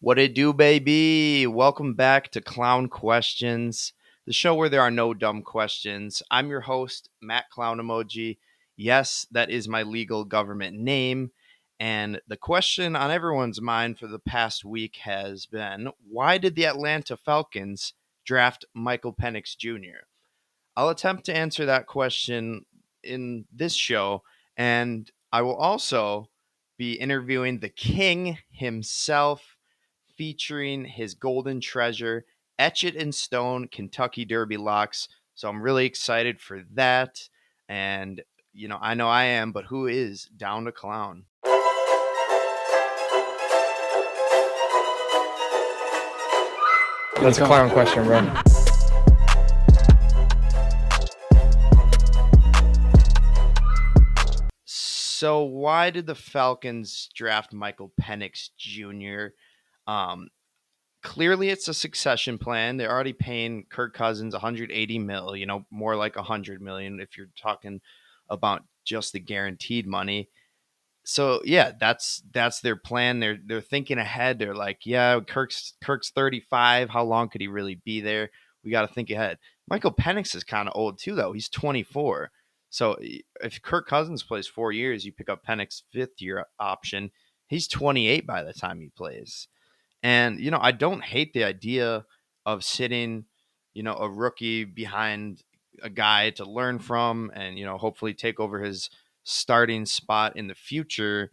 What it do, baby? Welcome back to Clown Questions, the show where there are no dumb questions. I'm your host, Matt Clown Emoji. Yes, that is my legal government name. And the question on everyone's mind for the past week has been, why did the Atlanta Falcons draft Michael Penix Jr.? I'll attempt to answer that question in this show, and I will also be interviewing the king himself, featuring his golden treasure, Etch It in Stone Kentucky Derby locks. So I'm really excited for that. And, I know I am, but who is down to clown? That's a clown question, bro. So why did the Falcons draft Michael Penix Jr.? Clearly it's a succession plan. They're already paying Kirk Cousins 180 mil, more like 100 million if you're talking about just the guaranteed money. So yeah, that's their plan. They're thinking ahead. They're like, yeah, Kirk's 35. How long could he really be there? We got to think ahead. Michael Penix is kind of old too, though. He's 24. So if Kirk Cousins plays 4 years, you pick up Penix fifth year option. He's 28 by the time he plays. And, I don't hate the idea of sitting, a rookie behind a guy to learn from and, hopefully take over his starting spot in the future.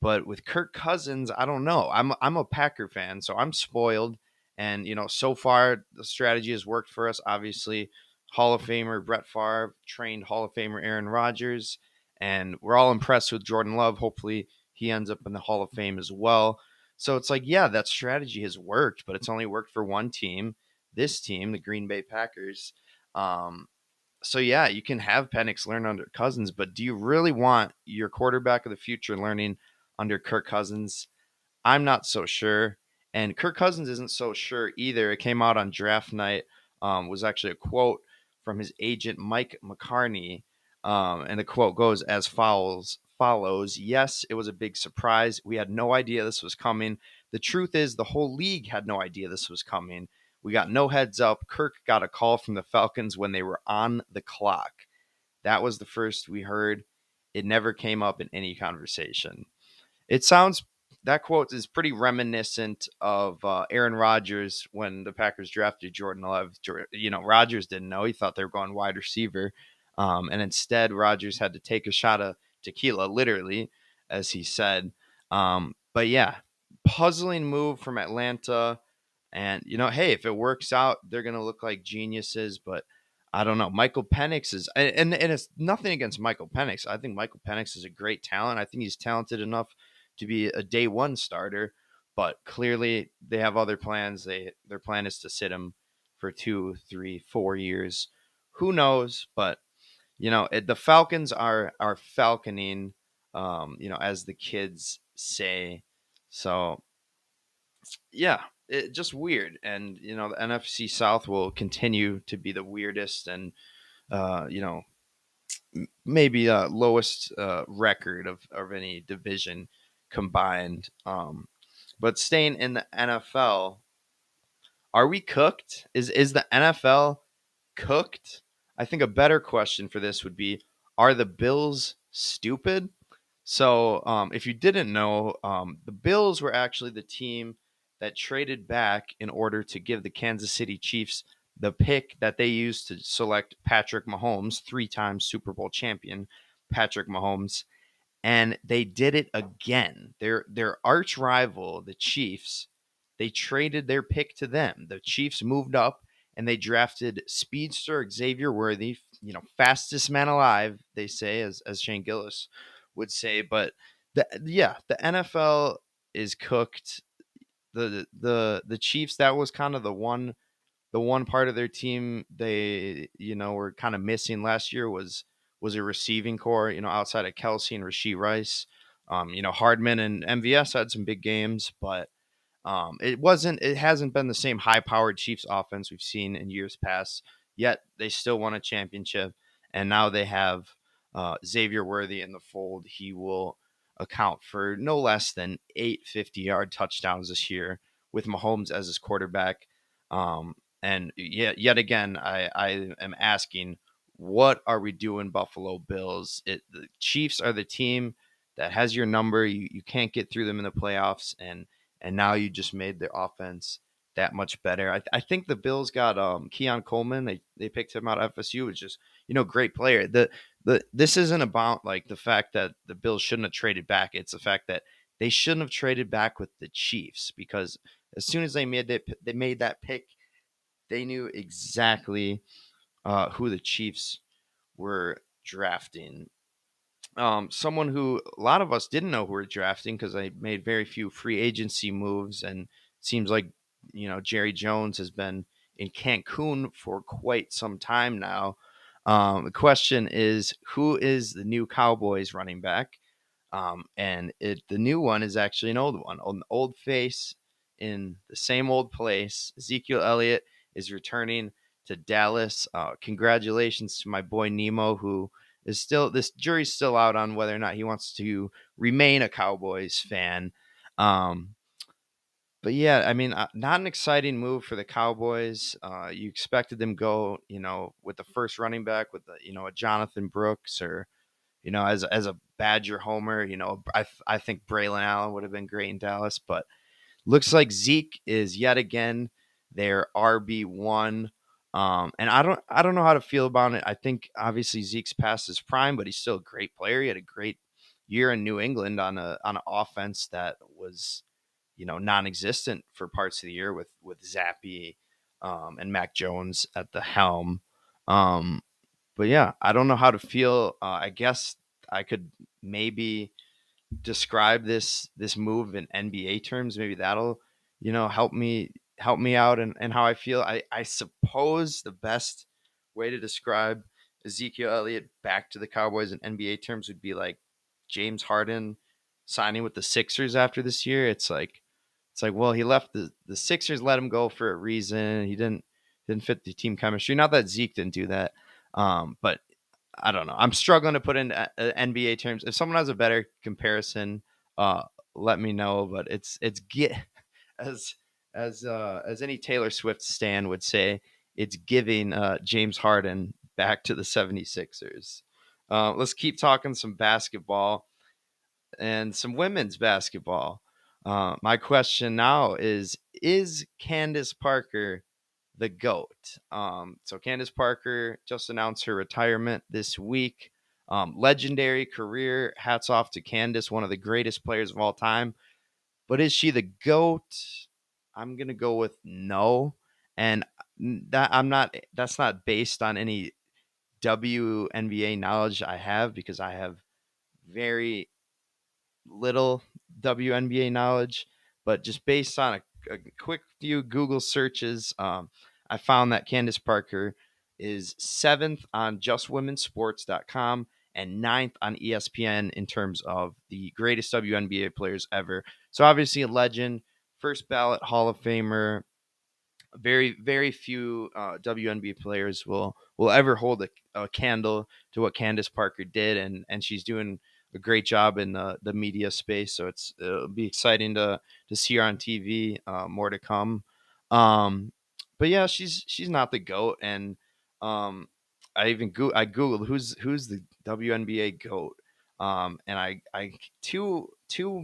But with Kirk Cousins, I don't know. I'm a Packer fan, so I'm spoiled. And, so far the strategy has worked for us. Obviously, Hall of Famer Brett Favre trained Hall of Famer Aaron Rodgers. And we're all impressed with Jordan Love. Hopefully he ends up in the Hall of Fame as well. So it's like, yeah, that strategy has worked, but it's only worked for one team, this team, the Green Bay Packers. So yeah, you can have Penix learn under Cousins, but do you really want your quarterback of the future learning under Kirk Cousins? I'm not so sure. And Kirk Cousins isn't so sure either. It came out on draft night, was actually a quote from his agent, Mike McCarney. And the quote goes as follows. Yes, it was a big surprise. We had no idea this was coming. The truth is, the whole league had no idea this was coming. We got no heads up. Kirk got a call from the Falcons when they were on the clock. That was the first we heard. It never came up in any conversation. It sounds that quote is pretty reminiscent of Aaron Rodgers when the Packers drafted Jordan Love. Rodgers didn't know; he thought they were going wide receiver, and instead Rodgers had to take a shot of tequila, literally, as he said. But yeah, puzzling move from Atlanta, and hey, if it works out, they're gonna look like geniuses. But I don't know. Michael Penix is, and it's nothing against Michael Penix. I think Michael Penix is a great talent. I think he's talented enough to be a day one starter, but clearly they have other plans. Their plan is to sit him for 2, 3, 4 years. Who knows? But the Falcons are falconing, as the kids say. So yeah, just weird. And the NFC South will continue to be the weirdest and maybe lowest record of any division combined. But staying in the NFL, are we cooked? Is the NFL cooked? I think a better question for this would be: are the Bills stupid? So, if you didn't know, the Bills were actually the team that traded back in order to give the Kansas City Chiefs the pick that they used to select Patrick Mahomes, three-time Super Bowl champion Patrick Mahomes, and they did it again. Their arch rival, the Chiefs, they traded their pick to them. The Chiefs moved up and they drafted speedster Xavier Worthy, fastest man alive, they say, as Shane Gillis would say. But the NFL is cooked. The Chiefs, that was kind of the one part of their team they were kind of missing last year was a receiving core, outside of Kelsey and Rasheed Rice. Hardman and MVS had some big games, but it hasn't been the same high powered Chiefs offense we've seen in years past. Yet they still won a championship, and now they have Xavier Worthy in the fold. He will account for no less than 8 50-yard touchdowns this year, with Mahomes as his quarterback. Um, and yet again, I am asking, what are we doing, Buffalo Bills? The Chiefs are the team that has your number. You can't get through them in the playoffs, and now you just made their offense that much better. I think the Bills got Keon Coleman. They picked him out of FSU, which is great player. This isn't about like the fact that the Bills shouldn't have traded back. It's the fact that they shouldn't have traded back with the Chiefs, because as soon as they made that pick, they knew exactly who the Chiefs were drafting. Someone who a lot of us didn't know who were drafting, because they made very few free agency moves, and it seems like Jerry Jones has been in Cancun for quite some time now. The question is, who is the new Cowboys running back? And the new one is actually an old one, an old face in the same old place. Ezekiel Elliott is returning to Dallas. Congratulations to my boy Nemo, who is still, this jury's still out on whether or not he wants to remain a Cowboys fan. Um, but yeah, I mean, not an exciting move for the Cowboys. You expected them go, with the first running back, with a Jonathan Brooks, or as a Badger homer, I think Braylon Allen would have been great in Dallas, but looks like Zeke is yet again their RB1. And I don't know how to feel about it. I think obviously Zeke's past his prime, but he's still a great player. He had a great year in New England on an offense that was non-existent for parts of the year with Zappy and Mac Jones at the helm. Um, but yeah, I don't know how to feel. I guess I could maybe describe this move in NBA terms. Maybe that'll help me out and how I feel. I suppose the best way to describe Ezekiel Elliott back to the Cowboys in NBA terms would be like James Harden signing with the Sixers after this year. It's like, well, he left the Sixers, let him go for a reason. He didn't fit the team chemistry. Not that Zeke didn't do that, but I don't know. I'm struggling to put in NBA terms. If someone has a better comparison, uh, let me know. But it's get as as any Taylor Swift stan would say, it's giving James Harden back to the 76ers. Let's keep talking some basketball and some women's basketball. My question now is Candace Parker the GOAT? So Candace Parker just announced her retirement this week. Legendary career. Hats off to Candace, one of the greatest players of all time. But is she the GOAT? I'm gonna go with no. And that's not based on any WNBA knowledge I have, because I have very little WNBA knowledge, but just based on a quick few Google searches, I found that Candace Parker is seventh on JustWomenSports.com and ninth on ESPN in terms of the greatest WNBA players ever. So obviously a legend, first ballot Hall of Famer. Very very few WNBA players will ever hold a candle to what Candace Parker did, and she's doing a great job in the media space. So it'll be exciting to see her on TV. More to come. Um, but yeah, she's not the GOAT, and I googled who's the WNBA GOAT. And I two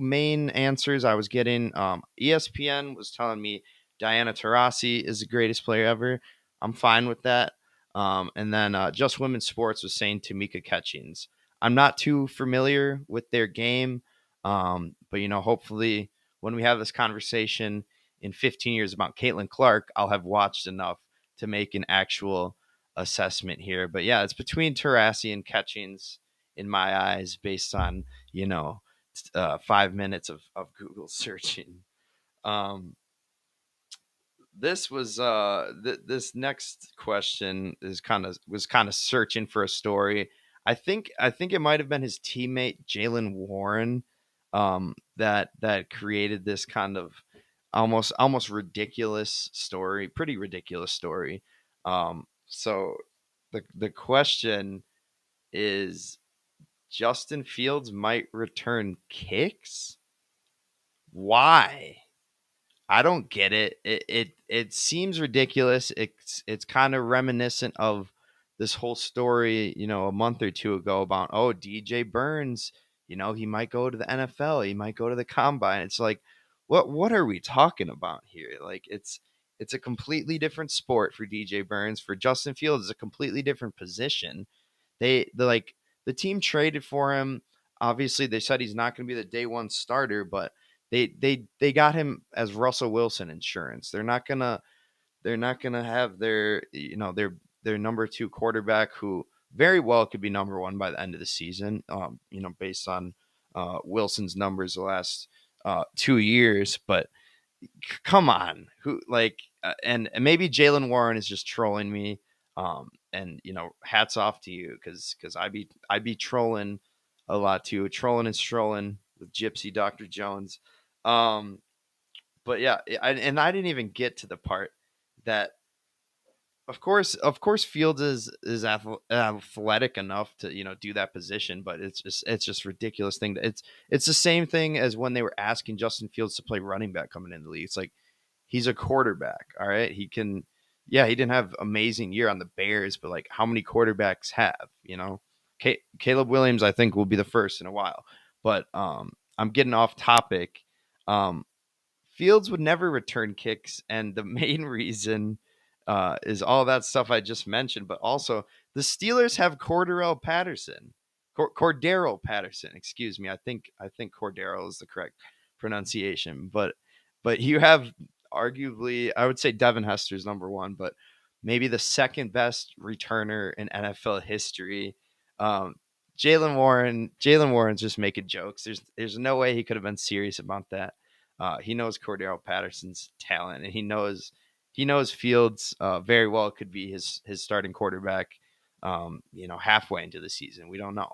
main answers I was getting. ESPN was telling me Diana Taurasi is the greatest player ever. I'm fine with that. And then Just Women's Sports was saying Tamika Catchings. I'm not too familiar with their game, but hopefully when we have this conversation in 15 years about Caitlin Clark, I'll have watched enough to make an actual assessment here. But yeah, it's between Taurasi and Catchings in my eyes, based on 5 minutes of Google searching. Um, this next question was kind of searching for a story. I think it might have been his teammate Jalen Warren, that created this kind of almost ridiculous story, pretty ridiculous story. So the question is, Justin Fields might return kicks. Why? I don't get it. It seems ridiculous. It's kind of reminiscent of this whole story, a month or two ago about, oh, DJ Burns, he might go to the NFL, he might go to the combine. It's like, what are we talking about here? Like it's a completely different sport for DJ Burns. For Justin Fields, it's a completely different position. The team traded for him. Obviously, they said he's not going to be the day one starter, but they got him as Russell Wilson insurance. They're not gonna have their number two quarterback, who very well could be number one by the end of the season. Based on Wilson's numbers the last 2 years. But come on, who like and maybe Jalen Warren is just trolling me. And hats off to you, because I be trolling a lot too, trolling and strolling with Gypsy Dr. Jones. Um, but yeah, I didn't even get to the part that of course Fields is athletic enough to do that position, but it's just ridiculous thing. It's the same thing as when they were asking Justin Fields to play running back coming in the league. It's like, he's a quarterback, all right. He didn't have amazing year on the Bears, but like, how many quarterbacks have? Caleb Williams, I think, will be the first in a while. But I'm getting off topic. Um, Fields would never return kicks, and the main reason is all that stuff I just mentioned. But also, the Steelers have Cordero Patterson. Excuse me. I think Cordero is the correct pronunciation. But you have, arguably, I would say Devin Hester's number one, but maybe the second best returner in NFL history. Um, Jalen Warren's just making jokes. There's no way he could have been serious about that. He knows Cordero Patterson's talent, and he knows Fields very well could be his starting quarterback. Halfway into the season, we don't know.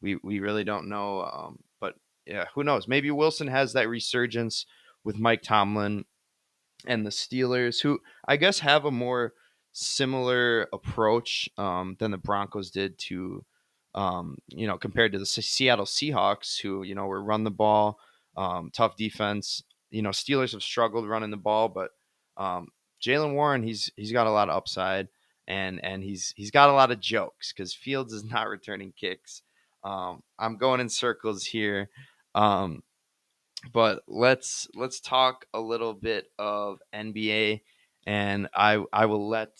We really don't know. But yeah, who knows? Maybe Wilson has that resurgence with Mike Tomlin and the Steelers, who I guess have a more similar approach than the Broncos did to, compared to the Seattle Seahawks, who, were run the ball, tough defense. Steelers have struggled running the ball, but um, Jalen Warren, he's got a lot of upside, and he's got a lot of jokes, because Fields is not returning kicks. I'm going in circles here. Um, but let's talk a little bit of NBA, and I will let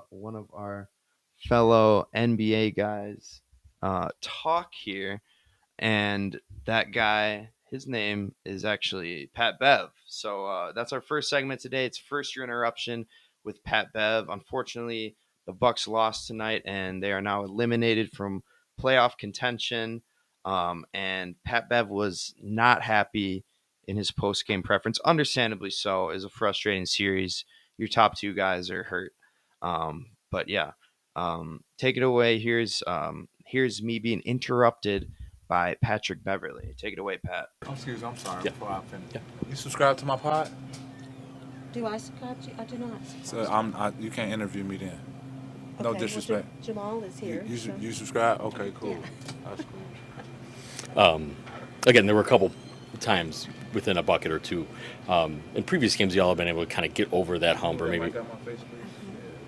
one of our fellow NBA guys talk here, and that guy, his name is actually Pat Bev. So that's our first segment today. It's first year interruption with Pat Bev. Unfortunately, the Bucks lost tonight, and they are now eliminated from playoff contention. And Pat Bev was not happy in his post game preference, understandably so. It's a frustrating series. Your top two guys are hurt. But yeah, take it away. Here's me being interrupted by Patrick Beverly. Take it away, Pat. Oh, excuse me, I'm sorry. Yeah. Before I finish, Yeah. you subscribe to my pod? Do I subscribe to you? I do not. So you can't interview me then. No Okay, disrespect. Well, Jamal is here. You so- subscribe? Okay, cool. Yeah. That's cool. Again, there were a couple times within a bucket or two. In previous games, y'all have been able to kind of get over that hump, or Put that maybe mic on my face, please?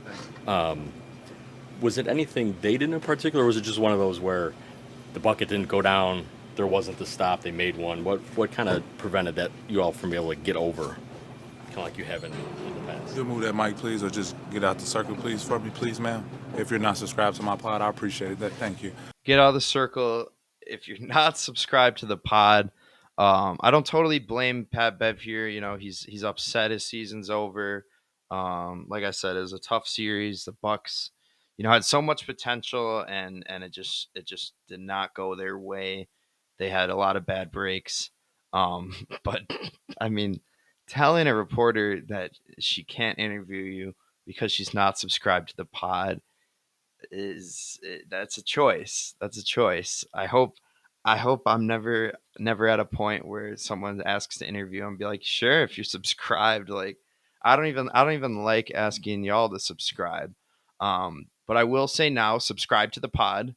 Yeah, thank you. was it anything they did in particular, or was it just one of those where the bucket didn't go down, there wasn't the stop, they made one? What kind of prevented that you all from being able to get over, kind of like you have in the past? You move that mic, please, or just get out the circle, please, for me, please, ma'am. If you're not subscribed to my pod, I appreciate it. Thank you. Get out of the circle. If you're not subscribed to the pod, I don't totally blame Pat Bev here. He's upset his season's over. Like I said, it was a tough series. The Bucks, had so much potential, and it just did not go their way. They had a lot of bad breaks. But I mean, telling a reporter that she can't interview you because she's not subscribed to the pod that's a choice. That's a choice. I hope I'm never at a point where someone asks to interview and be like, sure, if you're subscribed. Like, I don't even like asking y'all to subscribe. But I will say now, subscribe to the pod.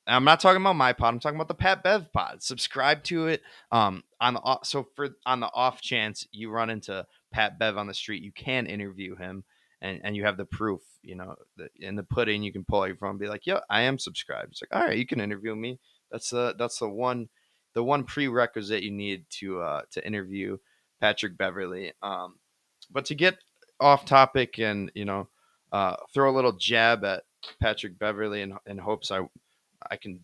I'm not talking about my pod. I'm talking about the Pat Bev pod. Subscribe to it. On the off chance you run into Pat Bev on the street, you can interview him, and you have the proof. In the pudding, you can pull out your phone and be like, "Yeah, I am subscribed." It's like, all right, you can interview me. That's the one prerequisite you need to interview Patrick Beverly. But to get off topic and throw a little jab at Patrick Beverly in hopes I can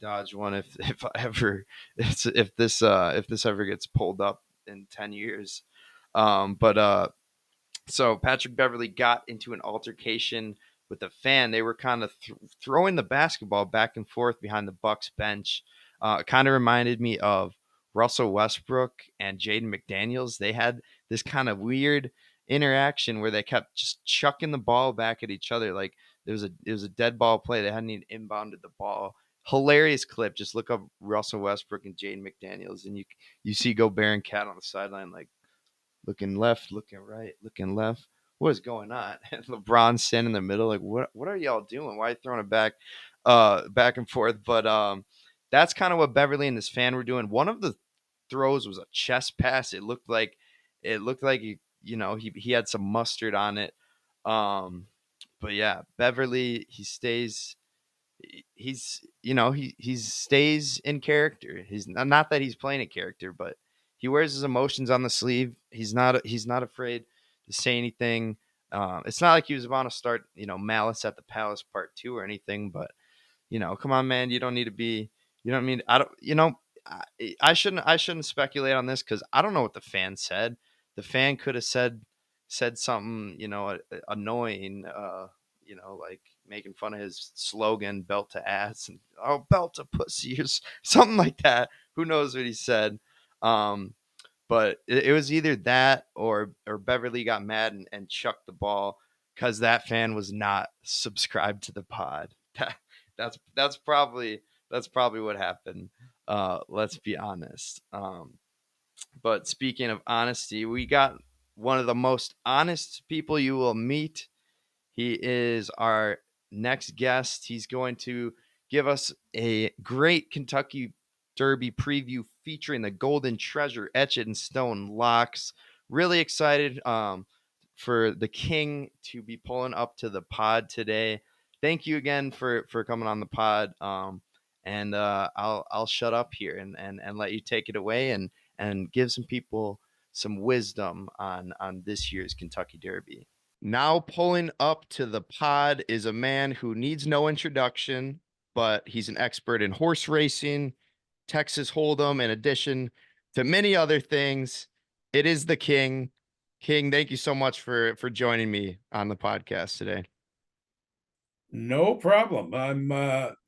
dodge one if I ever if this ever gets pulled up in 10 years. But so Patrick Beverly got into an altercation with a fan. They were kind of throwing the basketball back and forth behind the Bucks bench. It kind of reminded me of Russell Westbrook and Jaden McDaniels. They had this kind of weird interaction where they kept just chucking the ball back at each other. Like it was a dead ball play. They hadn't even inbounded the ball. Hilarious clip. Just look up Russell Westbrook and Jaden McDaniels, and you see Gobert and Cat on the sideline like looking left, looking right, looking left. What is going on? And LeBron's standing in the middle, like, what are y'all doing? Why are you throwing it back and forth? But that's kind of what Beverly and this fan were doing. One of the throws was a chest pass. It looked like he had some mustard on it. Um, but yeah, Beverly, he stays in character. He's not that he's playing a character, but he wears his emotions on the sleeve. He's not afraid to say anything. It's not like he was about to start Malice at the Palace Part 2 or anything, but come on, man, you don't need to be. You know what I mean? I don't. I shouldn't speculate on this because I don't know what the fan said. The fan could have said something annoying. Like making fun of his slogan, "Belt to ass," and belt to pussy, or something like that. Who knows what he said? Um, but it was either that or Beverly got mad and chucked the ball because that fan was not subscribed to the pod. That's probably what happened. Let's be honest. But speaking of honesty, we got one of the most honest people you will meet. He is our next guest. He's going to give us a great Kentucky Derby preview featuring the Golden Treasure Etched in Stone locks. Really excited for the King to be pulling up to the pod today. Thank you again for coming on the pod. And I'll shut up here and let you take it away and give some people some wisdom on this year's Kentucky Derby. Now pulling up to the pod is a man who needs no introduction, but he's an expert in horse racing, Texas Hold'em, in addition to many other things. It is the King. King, thank you so much for joining me on the podcast today. No problem. I'm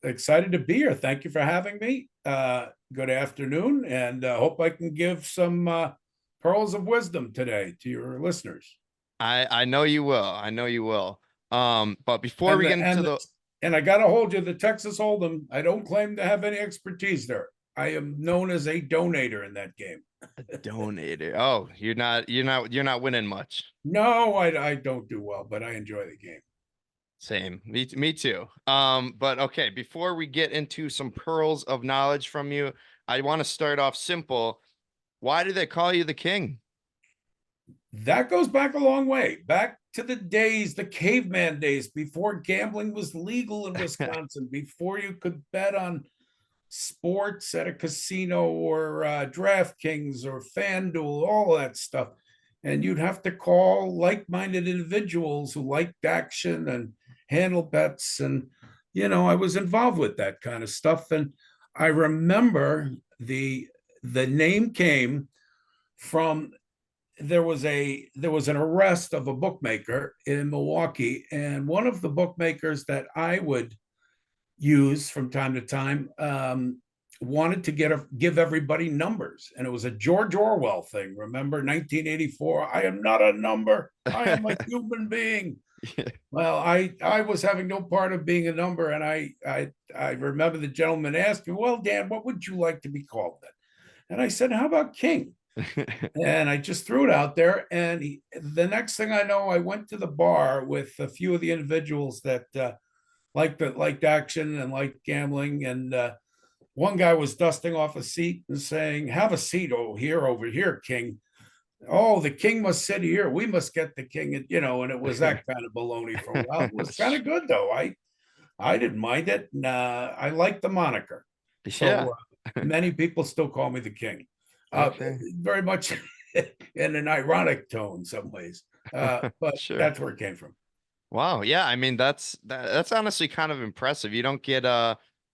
excited to be here. Thank you for having me. Good afternoon, and hope I can give some pearls of wisdom today to your listeners. I know you will. I know you will. But before we get into and I got to hold you, the Texas Hold'em, I don't claim to have any expertise there. I am known as a donator in that game. donator. Oh, you're not winning much. No, I don't do well, but I enjoy the game. Same. Me too. But okay, before we get into some pearls of knowledge from you, I want to start off simple. Why do they call you the King? That goes back a long way, back to the days, the caveman days, before gambling was legal in Wisconsin, before you could bet on sports at a casino or DraftKings or FanDuel, all that stuff. And you'd have to call like-minded individuals who liked action and handle bets. And, I was involved with that kind of stuff. And I remember the name came from there was an arrest of a bookmaker in Milwaukee, and one of the bookmakers that I would use from time to time wanted to give everybody numbers, and it was a George Orwell thing. Remember 1984? I am not a number. I am a human being. Yeah. Well, I was having no part of being a number, and I remember the gentleman asked me, "Well, Dan, what would you like to be called then?" And I said, "How about King?" And I just threw it out there. And the next thing I know, I went to the bar with a few of the individuals that liked action and liked gambling. And one guy was dusting off a seat and saying, "Have a seat over here, King." Oh, the king must sit here. We must get the king. And, and it was that kind of baloney for a while. It was kind of good though. I didn't mind it. And, I liked the moniker. Yeah. So many people still call me the king. Okay. Very much in an ironic tone, some ways. But Sure. that's where it came from. Wow. Yeah. I mean, that's honestly kind of impressive. You don't get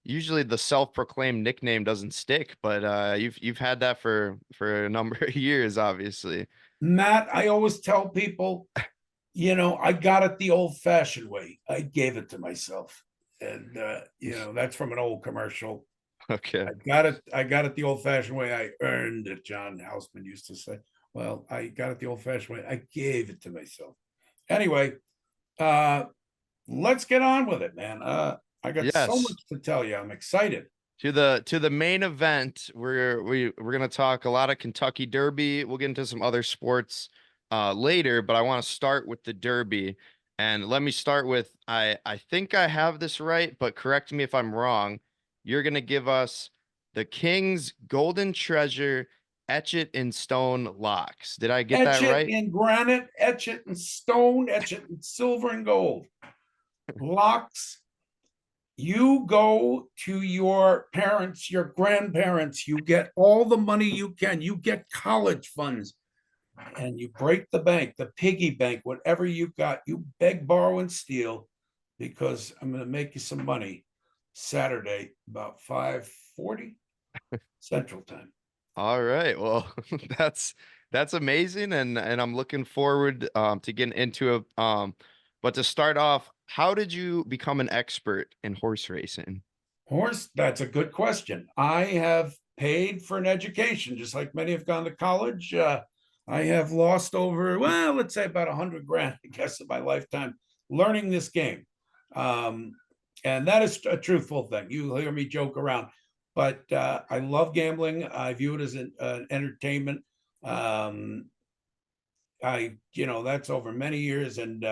usually the self-proclaimed nickname doesn't stick, but you've had that for a number of years, obviously. Matt, I always tell people, I got it the old-fashioned way. I gave it to myself, and that's from an old commercial. Okay. I got it the old-fashioned way. I earned it. John Houseman used to say. Well, I got it the old-fashioned way. I gave it to myself. Anyway, let's get on with it, man. I got so Yes. much to tell you. I'm excited. To the main event, we're gonna talk a lot of Kentucky Derby. We'll get into some other sports later, but I want to start with the Derby. And let me start with I think I have this right, but correct me if I'm wrong. You're gonna give us the King's Golden Treasure, etch it in stone locks. Did I get that Etch it right? in granite, etch it in stone, etch it in silver and gold. Locks. You go to your parents, your grandparents, you get all the money you can, you get college funds, and you break the bank, the piggy bank, whatever you got, you beg, borrow, and steal, because I'm going to make you some money Saturday about 5:40 Central Time. All right. Well, that's amazing, and I'm looking forward to getting into it. But to start off, how did you become an expert in horse racing? Horse, that's a good question. I have paid for an education, just like many have gone to college. I have lost over, well, let's say about 100 grand, I guess, in my lifetime learning this game. Um, and that is a truthful thing. You hear me joke around, but I love gambling. I view it as an entertainment. Um, that's over many years, and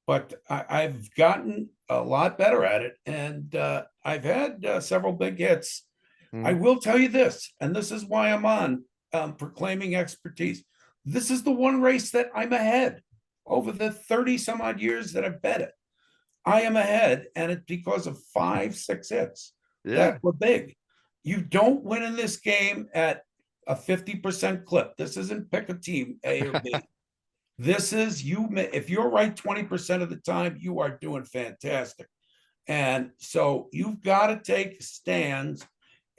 but I've gotten a lot better at it, and I've had several big hits. I Mhm. will tell you this, and this is why I'm on proclaiming expertise. This is the one race that I'm ahead over the 30 some odd years that I've bet it. I am ahead, and it's because of 5, 6 hits Yeah. that were big. You don't win in this game at a 50% clip. This isn't pick a team, A or B. This is you. If you're right 20% of the time, you are doing fantastic. And so you've got to take stands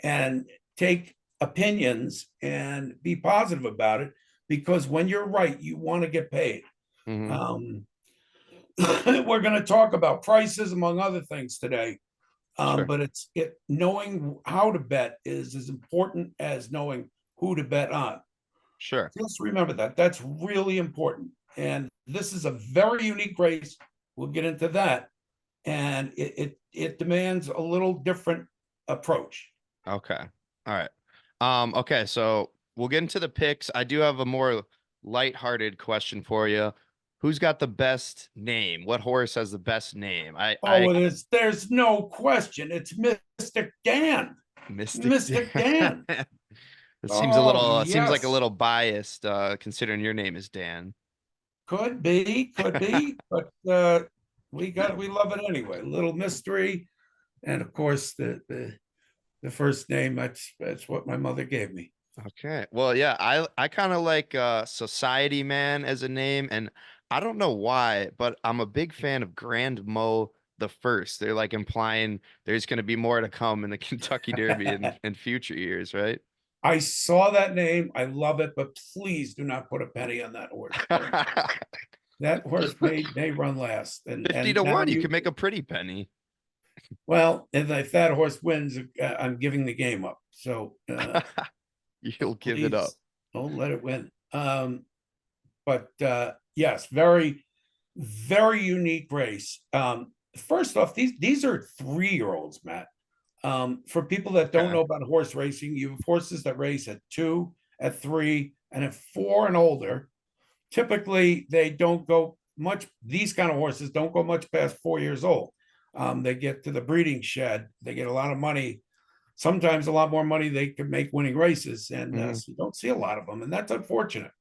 and take opinions and be positive about it, because when you're right, you want to get paid. Hmm. Um, we're going to talk about prices among other things today. Sure. But knowing how to bet is as important as knowing who to bet on. Sure. Just remember that. That's really important. And this is a very unique race. We'll get into that. And it demands a little different approach. Okay. All right. Okay, so we'll get into the picks. I do have a more lighthearted question for you. Who's got the best name? What horse has the best name? I Oh, there's no question. It's Mystic Dan. Mystic Mystic Dan. Dan. It seems a Oh, little it seems like a yes. little biased, considering your name is Dan. Could be, but we love it anyway. Little mystery. And of course the first name, that's what my mother gave me. Okay. Well, yeah, I kind of like Society Man as a name, and I don't know why, but I'm a big fan of Grand Mo the First. They're like implying there's going to be more to come in the Kentucky Derby in future years, right? I saw that name. I love it, but please do not put a penny on that horse. That horse may run last. 50 And to now 1, you can make a pretty penny. well, if that horse wins, I'm giving the game up. So You'll give it up. please don't let it win. But yes, very, very unique race. First off, these are 3-year-olds, Matt. For people that don't Okay. know about horse racing, you have horses that race at 2, at 3, and at 4 and older. Typically, they don't go much. These kind of horses don't go much past 4 years old. They get to the breeding shed, they get a lot of money, sometimes a lot more money they could make winning races, and so you don't see a lot of them, and that's unfortunate.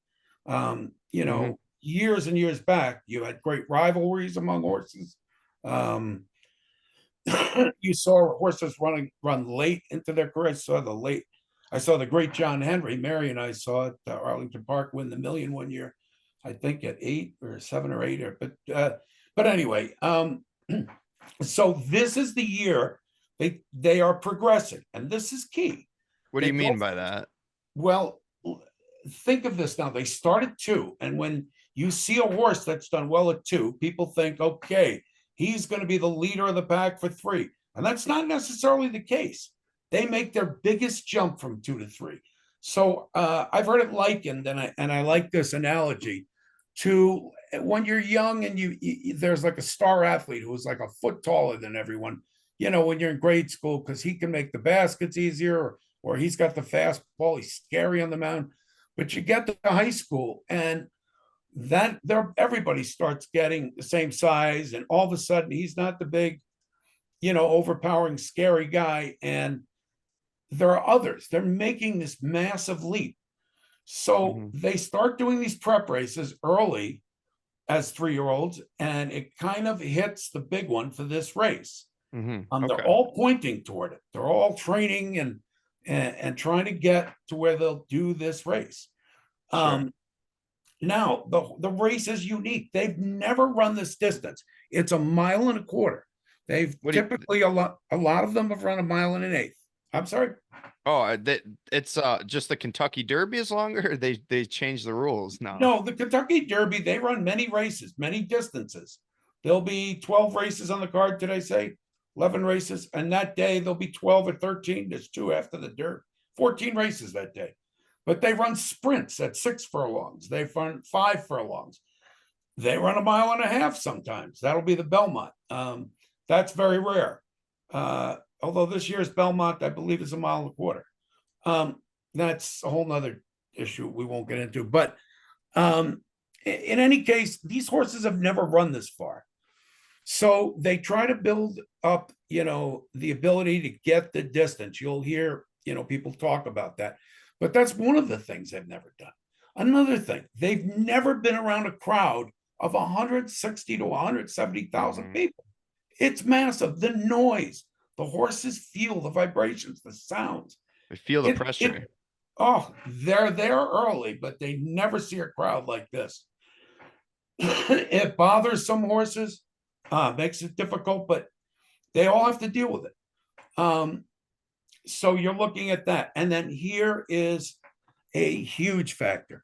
Years and years back, you had great rivalries among horses. You saw horses run late into their career. I saw the great John Henry. Mary and I saw at Arlington Park win the Million one year, I think at 8 or 7 or 8, but anyway, so this is the year they are progressing, and this is key. What do you mean by that? Well, think of this now. They start at 2, and when you see a horse that's done well at 2, people think, okay, he's going to be the leader of the pack for 3. And that's not necessarily the case. They make their biggest jump from 2 to 3. So I've heard it likened, and I like this analogy, to when you're young and there's like a star athlete who's like a foot taller than everyone, when you're in grade school, because he can make the baskets easier, or he's got the fastball, he's scary on the mound. But you get to high school, and everybody starts getting the same size, and all of a sudden he's not the big, overpowering, scary guy. And there are others. They're making this massive leap. So they start doing these prep races early as 3-year-olds, and it kind of hits the big one for this race. They're all pointing toward it. They're all training and trying to get to where they'll do this race. Sure. Now, the race is unique. They've never run this distance. It's 1.25 miles. They've typically, a lot of them have run 1.125 miles. I'm sorry. Oh, it's just the Kentucky Derby is longer? Or they changed the rules now? No, the Kentucky Derby, they run many races, many distances. There'll be 12 races on the card, did I say? 11 races. And that day, there'll be 12 or 13. There's 2 after the Derby. 14 races that day. But they run sprints at 6 furlongs. They run 5 furlongs. They run 1.5 miles sometimes. That'll be the Belmont. That's very rare. Although this year's Belmont, I believe, is 1.25 miles. That's a whole nother issue we won't get into. But in any case, these horses have never run this far. So they try to build up, the ability to get the distance. You'll hear, people talk about that. But that's one of the things they've never done. Another thing, they've never been around a crowd of 160 to 170,000 people. It's massive. The noise, the horses feel the vibrations, the sounds. They feel the pressure. They're there early, but they never see a crowd like this. It bothers some horses, makes it difficult, but they all have to deal with it. So you're looking at that. And then here is a huge factor.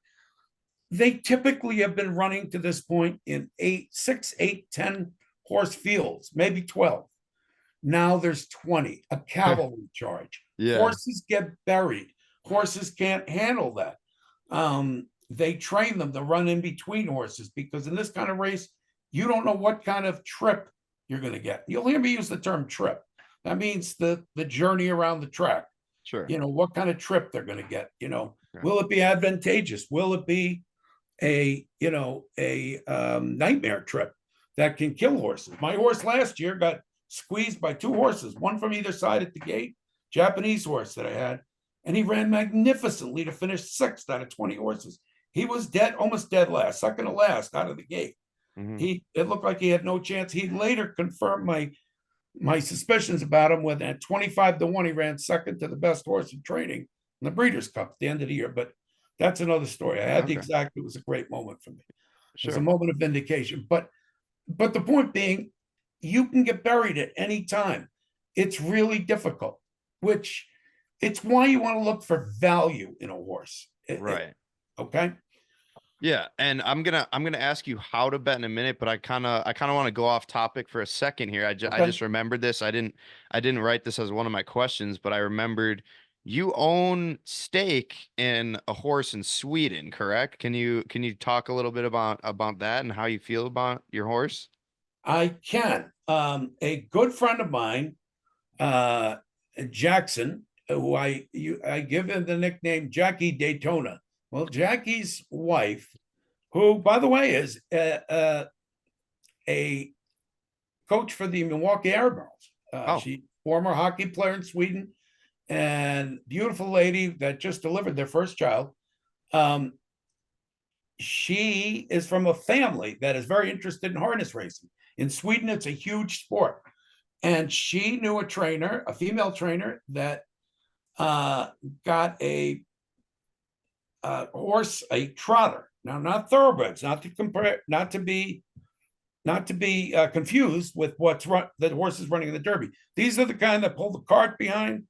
They typically have been running to this point in 6, 8, 10 horse fields, maybe 12. Now there's 20, a cavalry charge. Yeah. Horses get buried. Horses can't handle that. They train them to run in between horses, because in this kind of race, you don't know what kind of trip you're going to get. You'll hear me use the term trip. That means the journey around the track. Sure. What kind of trip they're going to get. Will it be advantageous? Will it be a nightmare trip that can kill horses? My horse last year got squeezed by 2 horses, one from either side at the gate, Japanese horse that I had, and he ran magnificently to finish 6th out of 20 horses. He was almost dead last, second to last out of the gate. It looked like he had no chance. He later confirmed my suspicions about him when at 25 to 1, he ran second to the best horse in training in the Breeders' Cup at the end of the year. But that's another story. I had the exact, it was a great moment for me. It was a moment of vindication. But the point being, you can get buried at any time. It's really difficult, which it's why you want to look for value in a horse. Right. Okay. Yeah, and I'm gonna ask you how to bet in a minute, but I kind of want to go off topic for a second here. I just remembered this. I didn't write this as one of my questions, but I remembered you own stake in a horse in Sweden, correct? Can you talk a little bit about that and how you feel about your horse? I can. A good friend of mine, Jackson, who I give him the nickname Jackie Daytona. Well, Jackie's wife, who, by the way, is a coach for the Milwaukee Airballs. Oh. She former hockey player in Sweden, and beautiful lady that just delivered their first child. She is from a family that is very interested in harness racing. In Sweden, it's a huge sport. And she knew a trainer, a female trainer, that got a horse, a trotter. Now, not thoroughbreds, not to compare, not to be confused with the horses running in the Derby. These are the kind that pull the cart behind,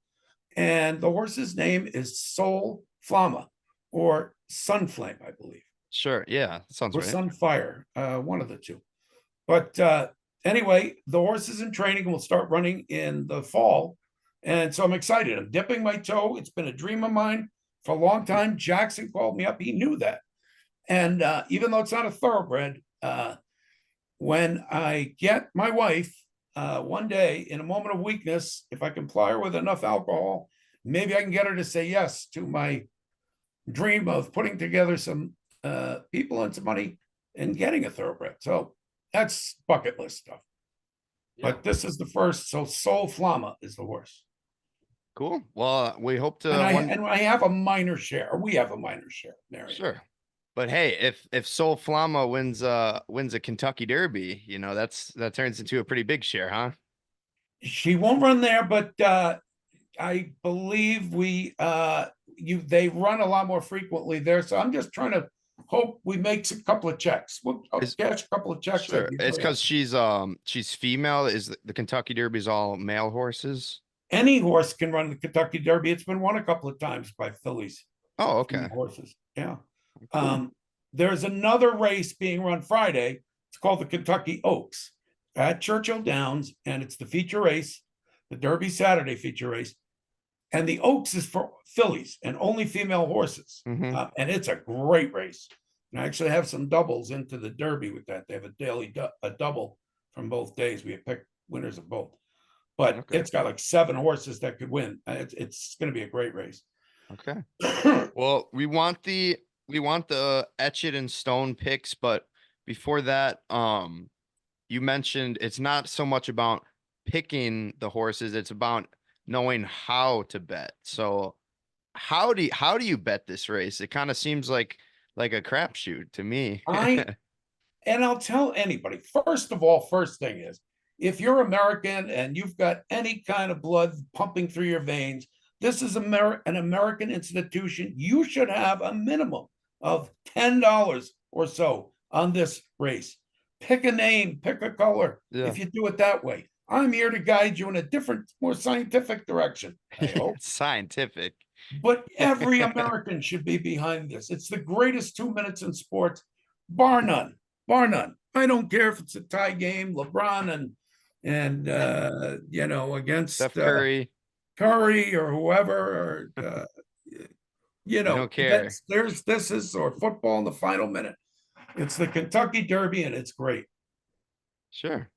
and the horse's name is Soul Flama or Sunflame, I believe. Sure. Yeah. Sounds Or right. Sunfire, one of the two. But anyway, the horses in training will start running in the fall. And so I'm excited. I'm dipping my toe. It's been a dream of mine for a long time. Jackson called me up. He knew that. And even though it's not a thoroughbred, when I get my wife one day in a moment of weakness, if I can ply her with enough alcohol, maybe I can get her to say yes to my dream of putting together some people and some money and getting a thoroughbred. So that's bucket list stuff. Yeah. But this is the first. So Soul Flama is the horse. Cool. Well, we hope to. And I have a minor share. Or we have a minor share. There. Sure. But hey, if Soul Flama wins a Kentucky Derby, that turns into a pretty big share, huh? She won't run there, but I believe they run a lot more frequently there. So I'm just trying to hope we make a couple of checks. We'll cash a couple of checks. Sure. It's because she's female. Is the Kentucky Derby is all male horses? Any horse can run the Kentucky Derby. It's been won a couple of times by fillies. Oh, okay. Horses. Yeah. Cool. There's another race being run Friday. It's called the Kentucky Oaks at Churchill Downs, and it's the feature race, the Derby Saturday feature race. And the Oaks is for fillies and only female horses. Mm-hmm. And it's a great race. And I actually have some doubles into the Derby with that. They have a double from both days. We have picked winners of both. But Okay. It's got like 7 horses that could win. It's going to be a great race. Okay. Well, we want the etch it in stone picks, but before that, you mentioned it's not so much about picking the horses, it's about knowing how to bet. So how do you bet this race? It kind of seems like a crapshoot to me. And I'll tell anybody, first of all, first thing is, if you're American and you've got any kind of blood pumping through your veins, this is an American institution. You should have a minimum of $10 or so on this race. Pick a name, pick a color. Yeah. If you do it that way, I'm here to guide you in a different, more scientific direction. I hope. Scientific. But every American should be behind this. It's the greatest 2 minutes in sports, bar none. Bar none. I don't care if it's a tie game, LeBron and against Steph Curry. Curry or whoever, or don't care. This is or football in the final minute. It's the Kentucky Derby and it's great. Sure.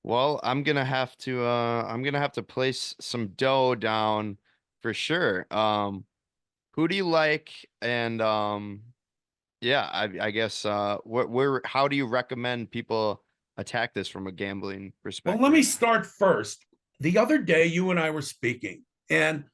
Well, I'm gonna have to place some dough down for sure. Who do you like? And yeah, I guess how do you recommend people attack this from a gambling perspective? Well, let me start first. The other day, you and I were speaking, and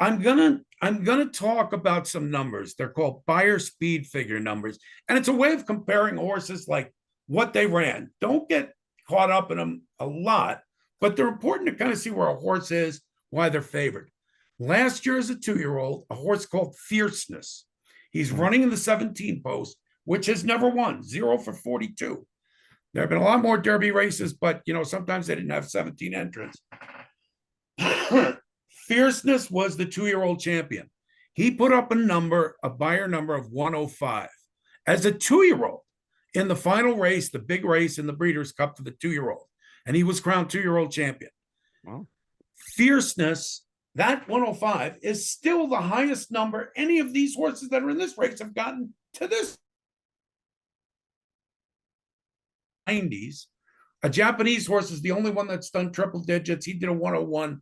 I'm gonna talk about some numbers. They're called buyer speed figure numbers, and it's a way of comparing horses, like what they ran. Don't get caught up in them a lot, but they're important to kind of see where a horse is, why they're favored. Last year, as a 2-year-old, a horse called Fierceness. He's running in the 17 post, which has never won, 0 for 42. There have been a lot more Derby races, but sometimes they didn't have 17 entrants. Fierceness was the 2-year-old champion. He put up a buyer number of 105. As a 2-year-old in the final race, the big race in the Breeders' Cup for the 2-year-old, and he was crowned 2-year-old champion. Wow. Fierceness, that 105 is still the highest number any of these horses that are in this race have gotten to this 90s. A Japanese horse is the only one that's done triple digits. He did a 101.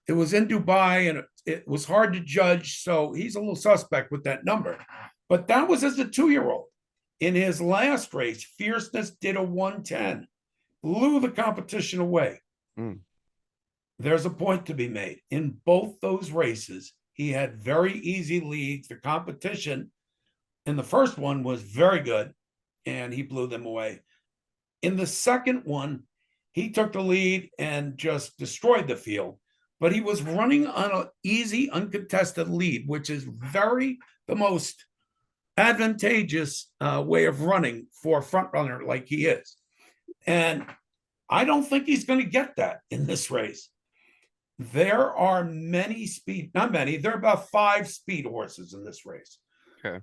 It was in Dubai and it was hard to judge. So he's a little suspect with that number. But that was as a 2-year-old. In his last race, Fierceness did a 110. blew the competition away. Mm. There's a point to be made. In both those races, he had very easy leads. The competition in the first one was very good, and he blew them away. In the second one, he took the lead and just destroyed the field. But he was running on an easy, uncontested lead, which is the most advantageous way of running for a front runner like he is. And I don't think he's going to get that in this race. There are not many, there are about 5 speed horses in this race. Okay.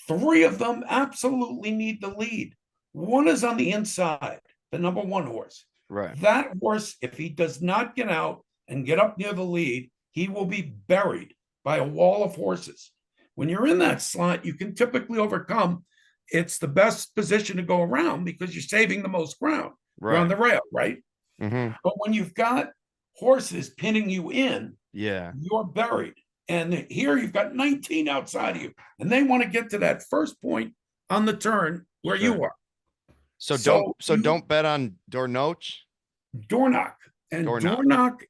3 of them absolutely need the lead. One is on the inside, the number 1 horse. Right. That horse, if he does not get out and get up near the lead, he will be buried by a wall of horses. When you're in that slot, you can typically overcome. It's the best position to go around because you're saving the most ground. Right. You're on the rail, right? Mm-hmm. But when you've got horses pinning you in, yeah, you're buried. And here you've got 19 outside of you, and they want to get to that first point on the turn where you are. So don't bet on Dornoch. Dornoch. And Dornoch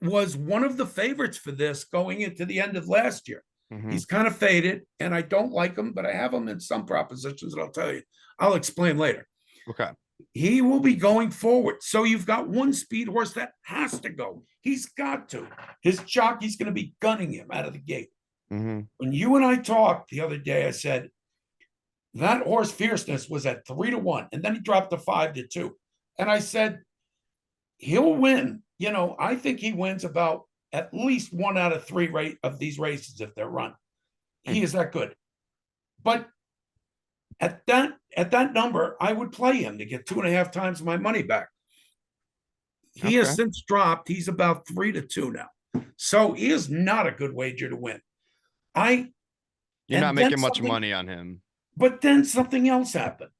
was one of the favorites for this going into the end of last year. Mm-hmm. He's kind of faded, and I don't like him, but I have him in some propositions that I'll tell you. I'll explain later. Okay. He will be going forward. So you've got one speed horse that has to go. He's got to. His jockey's going to be gunning him out of the gate. Mm-hmm. When you and I talked the other day, I said, that horse Fierceness was at 3-1, and then he dropped to 5-2. And I said, he'll win. You know, I think he wins about at least 1 out of 3 of these races if they're run. He is that good. But at that number, I would play him to get 2.5 times my money back. He has since dropped. He's about 3-2 now. So he is not a good wager to win. You're not making much money on him. But then something else happened.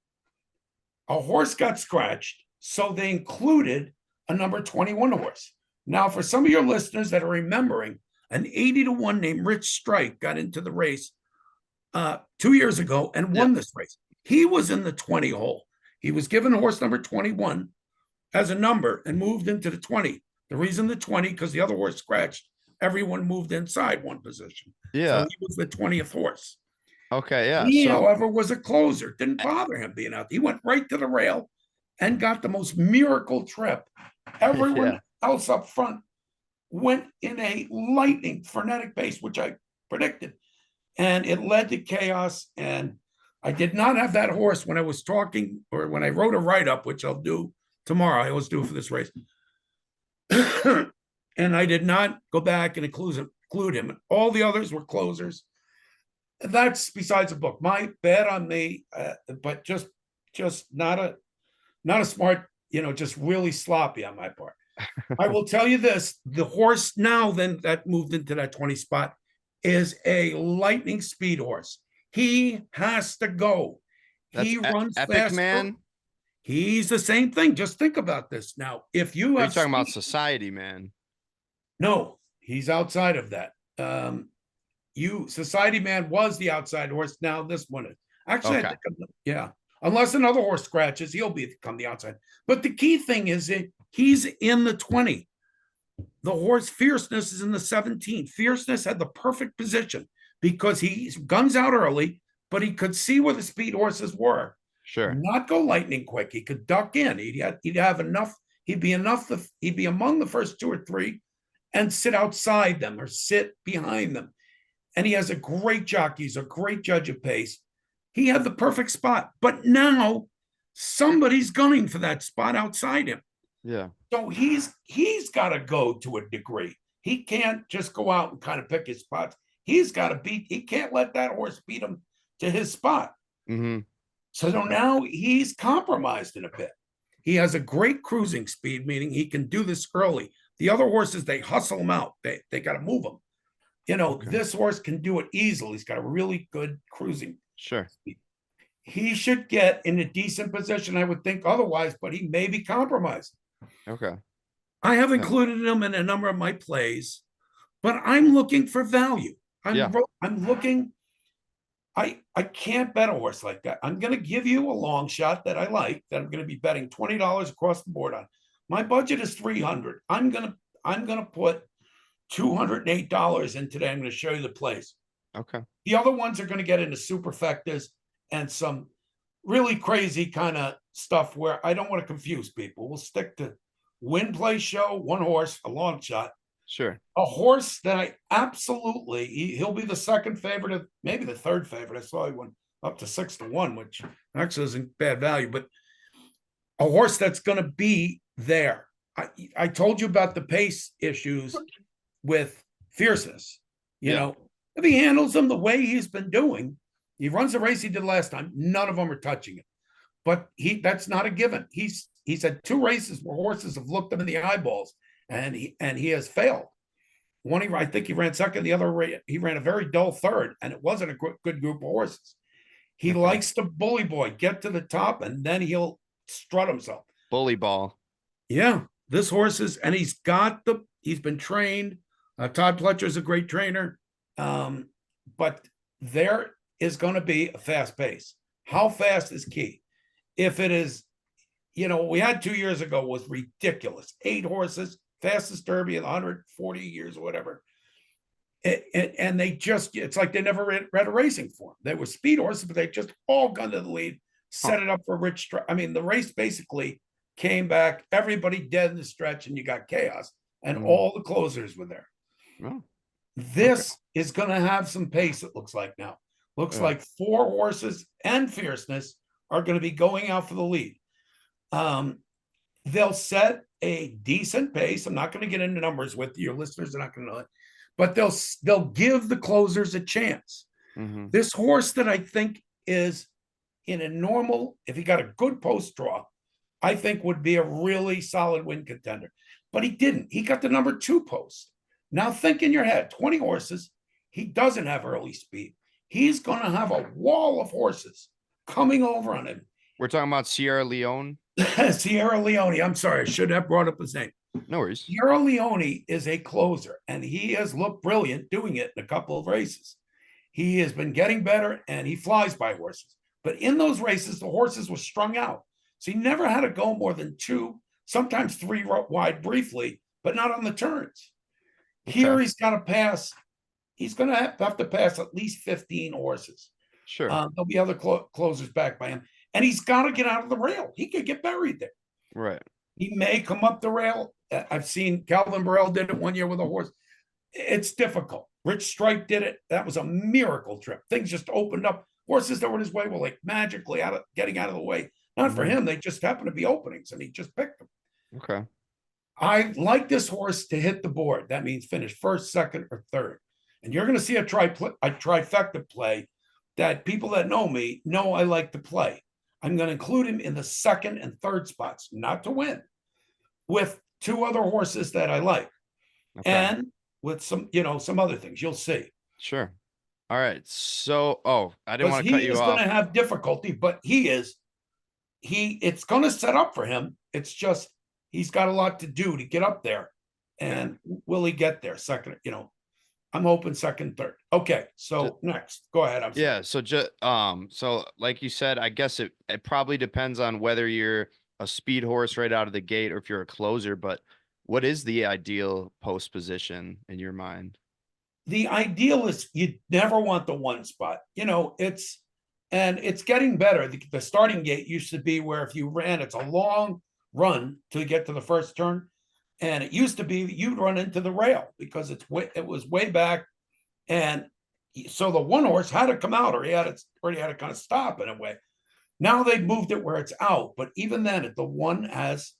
A horse got scratched, so they included a number 21 horse. Now, for some of your listeners that are remembering, an 80-1 named Rich Strike got into the race 2 years ago and won this race. He was in the 20 hole. He was given horse number 21 as a number and moved into the 20. The reason the 20, because the other horse scratched, everyone moved inside one position. Yeah. So he was the 20th horse. Okay, yeah. He, however, was a closer. Didn't bother him being out. He went right to the rail and got the most miracle trip. Everyone else up front went in a lightning, frenetic pace, which I predicted. And it led to chaos. And I did not have that horse when I was talking or when I wrote a write-up, which I'll do tomorrow. I always do for this race. And I did not go back and include him. All the others were closers. That's besides the book. My bad on me, but just not a smart, just really sloppy on my part. I will tell you this: the horse now then that moved into that 20 spot is a lightning speed horse. He has to go. He runs Epic fast. Man. He's the same thing. Just think about this now. If you Are have you talking about Society Man? No, he's outside of that. Society Man was the outside horse. Now this one is actually, I think, unless another horse scratches, he'll become the outside. But the key thing is that he's in the 20. The horse Fierceness is in the 17. Fierceness had the perfect position because he guns out early, but he could see where the speed horses were. Sure. Not go lightning quick. He could duck in. He'd have enough. He'd be among the first 2 or 3 and sit outside them or sit behind them. And he has a great jockey. He's a great judge of pace. He had the perfect spot. But now somebody's gunning for that spot outside him. Yeah. So he's got to go to a degree. He can't just go out and kind of pick his spots. He's got to he can't let that horse beat him to his spot. Mm-hmm. So now he's compromised in a bit. He has a great cruising speed, meaning he can do this early. The other horses, they hustle him out. They got to move him. This horse can do it easily. He's got a really good cruising. Sure. Speed. He should get in a decent position, I would think otherwise, but he may be compromised. Okay. I have included him in a number of my plays, but I'm looking for value. I'm looking. I can't bet a horse like that. I'm going to give you a long shot that I like, that I'm going to be betting $20 across the board on. My budget is 300. I'm going to put $208 in today. I'm going to show you the place. Okay. The other ones are going to get into superfectas and some really crazy kind of stuff where I don't want to confuse people. We'll stick to win, play, show, one horse, a long shot. Sure. A horse that I absolutely, he'll be the second favorite, of maybe the third favorite. I saw he went up to 6-1, which actually isn't bad value, but a horse that's going to be there. I told you about the pace issues with Fierceness. You know, if he handles them the way he's been doing, he runs the race he did last time, none of them are touching it. But that's not a given. He's had 2 races where horses have looked him in the eyeballs and he has failed. One, I think he ran second. The other, he ran a very dull third, and it wasn't a good group of horses. He likes to bully boy, get to the top, and then he'll strut himself. Bully ball. Yeah, this horse is, and he's been trained. Todd Pletcher's a great trainer, but there is going to be a fast pace. How fast is key? If it is, we had 2 years ago was ridiculous. 8 horses, fastest Derby in 140 years or whatever. And they just, it's like they never read a racing form. They were speed horses, but they just all gunned to the lead, set it up for rich. I mean, the race basically came back, everybody dead in the stretch, and you got chaos, and all the closers were there. Oh. This is going to have some pace, it looks like now. Looks like 4 horses and Fierceness are going to be going out for the lead. They'll set a decent pace. I'm not going to get into numbers with you. Your listeners are not going to know it, but they'll give the closers a chance. This horse that I think is in a normal, if he got a good post draw, I think would be a really solid win contender. But he didn't. He got the number 2 post. Now think in your head, 20 horses. He doesn't have early speed. He's going to have a wall of horses coming over on him. We're talking about Sierra Leone. Sierra Leone. I'm sorry. I should have brought up his name. No worries. Sierra Leone is a closer, and he has looked brilliant doing it in a couple of races. He has been getting better, and he flies by horses. But in those races, the horses were strung out. So he never had to go more than 2, sometimes 3 wide briefly, but not on the turns. Here he's got to pass. He's going to have to pass at least 15 horses. Sure. There'll be other closers back by him. And he's got to get out of the rail. He could get buried there. Right. He may come up the rail. I've seen Calvin Burrell did it one year with a horse. It's difficult. Rich Strike did it. That was a miracle trip. Things just opened up. Horses that were in his way were like magically getting out of the way. Not for him. They just happened to be openings, and he just picked them. Okay. I like this horse to hit the board. That means finish first, second, or third. And you're going to see a trifecta play that people that know me know I like to play. I'm going to include him in the second and third spots, not to win, with 2 other horses that I like, and with some other things. You'll see. Sure. All right. So, I didn't want to cut you off. He's going to have difficulty, but it's going to set up for him. It's just, he's got a lot to do to get up there. And will he get there? Second, I'm hoping second, third. Okay. So next, go ahead. I'm sorry. So like you said, I guess it probably depends on whether you're a speed horse right out of the gate or if you're a closer, but what is the ideal post position in your mind? The ideal is you never want the 1 spot. It's getting better. The starting gate used to be where if you ran, it's a long run to get to the first turn. And it used to be that you'd run into the rail because it was way back. And so the 1 horse had to come out, or he had to kind of stop in a way. Now they've moved it where it's out. But even then, the 1 has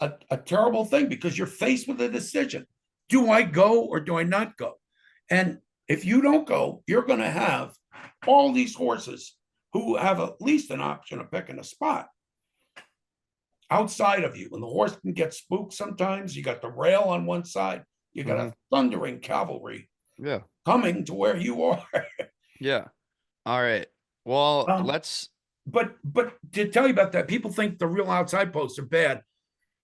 a terrible thing because you're faced with a decision. Do I go or do I not go? And if you don't go, you're going to have all these horses who have at least an option of picking a spot outside of you. And the horse can get spooked sometimes. You got the rail on one side. You got a thundering cavalry coming to where you are. Yeah. All right. Well, let's. But to tell you about that, people think the real outside posts are bad.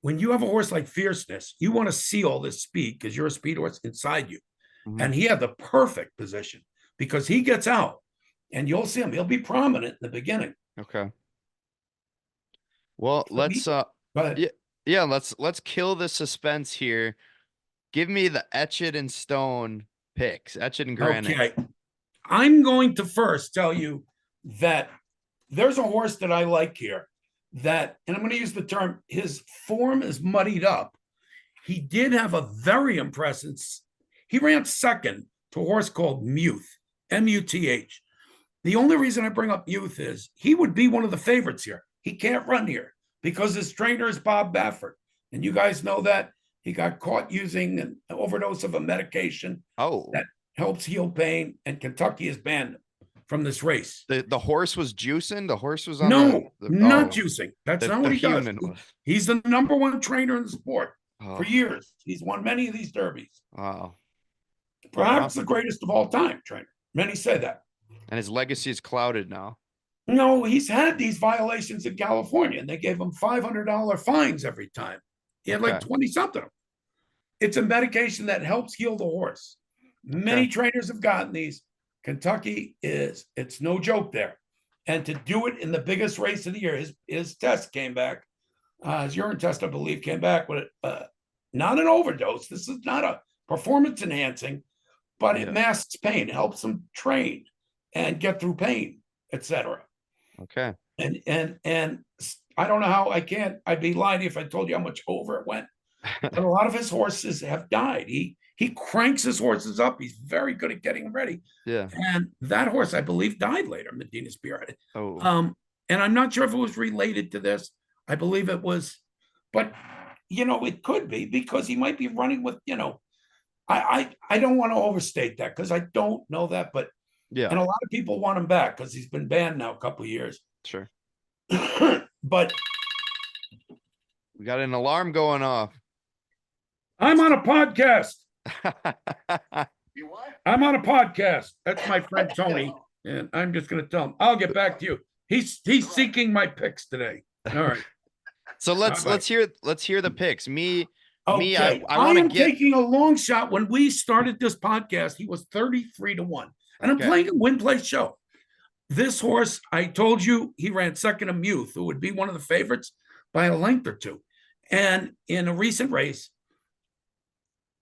When you have a horse like Fierceness, you want to see all this speed because you're a speed horse inside you. And he had the perfect position because he gets out and you'll see him. He'll be prominent in the beginning. Okay. Well, But let's but yeah, let's kill the suspense here. Give me the etch it in stone picks, etch it in granite. okay, I'm going to first tell you that there's a horse that I like here that, and I'm going to use the term, his form is muddied up. He did have a very impressive, he ran second to a horse called Muth, M-U-T-H. The only reason I bring up Muth is he would be one of the favorites here. He can't run here because his trainer is Bob Baffert. And you guys know that he got caught using an overdose of a medication Oh, that helps heal pain, and Kentucky has banned him from this race. the horse was juicing. The horse was on No, the not oh, juicing. That's the, not the what he does. human was. He's the number one trainer in the sport Oh, for years. He's won many of these derbies. wow. Perhaps the greatest of all time trainer. Many say that. And his legacy is clouded now. No, he's had these violations in California, and they gave him $500 fines every time. He had like Okay. 20 something. It's a medication that helps heal the horse. Many Okay. trainers have gotten these. Kentucky it's no joke there. And to do it in the biggest race of the year, his test came back. His urine test, I believe, came back with not an overdose. This is not a performance enhancing, but it Yeah. masks pain, helps him train and get through pain, etc. Okay. And I don't know how I'd be lying if I told you how much over it went. But a lot of his horses have died. He cranks his horses up. He's very good at getting them ready. Yeah. And that horse, I believe, died later, Medina Spirit. Oh. And I'm not sure if it was related to this. I believe it was, but it could be because he might be running with, I don't want to overstate that because I don't know that, but Yeah. and a lot of people want him back because he's been banned now a couple of years. Sure. But We got an alarm going off. I'm on a podcast. You what? I'm on a podcast. That's my friend Tony, and I'm just going to tell him. I'll get back to you. He's seeking my picks today. All right. So let's hear the picks. Me, I want to am get taking a long shot. When we started this podcast, he was 33-1, and I'm Okay. playing a win-play show. This horse, I told you, he ran second to Muth, who would be one of the favorites by a length or two. And in a recent race,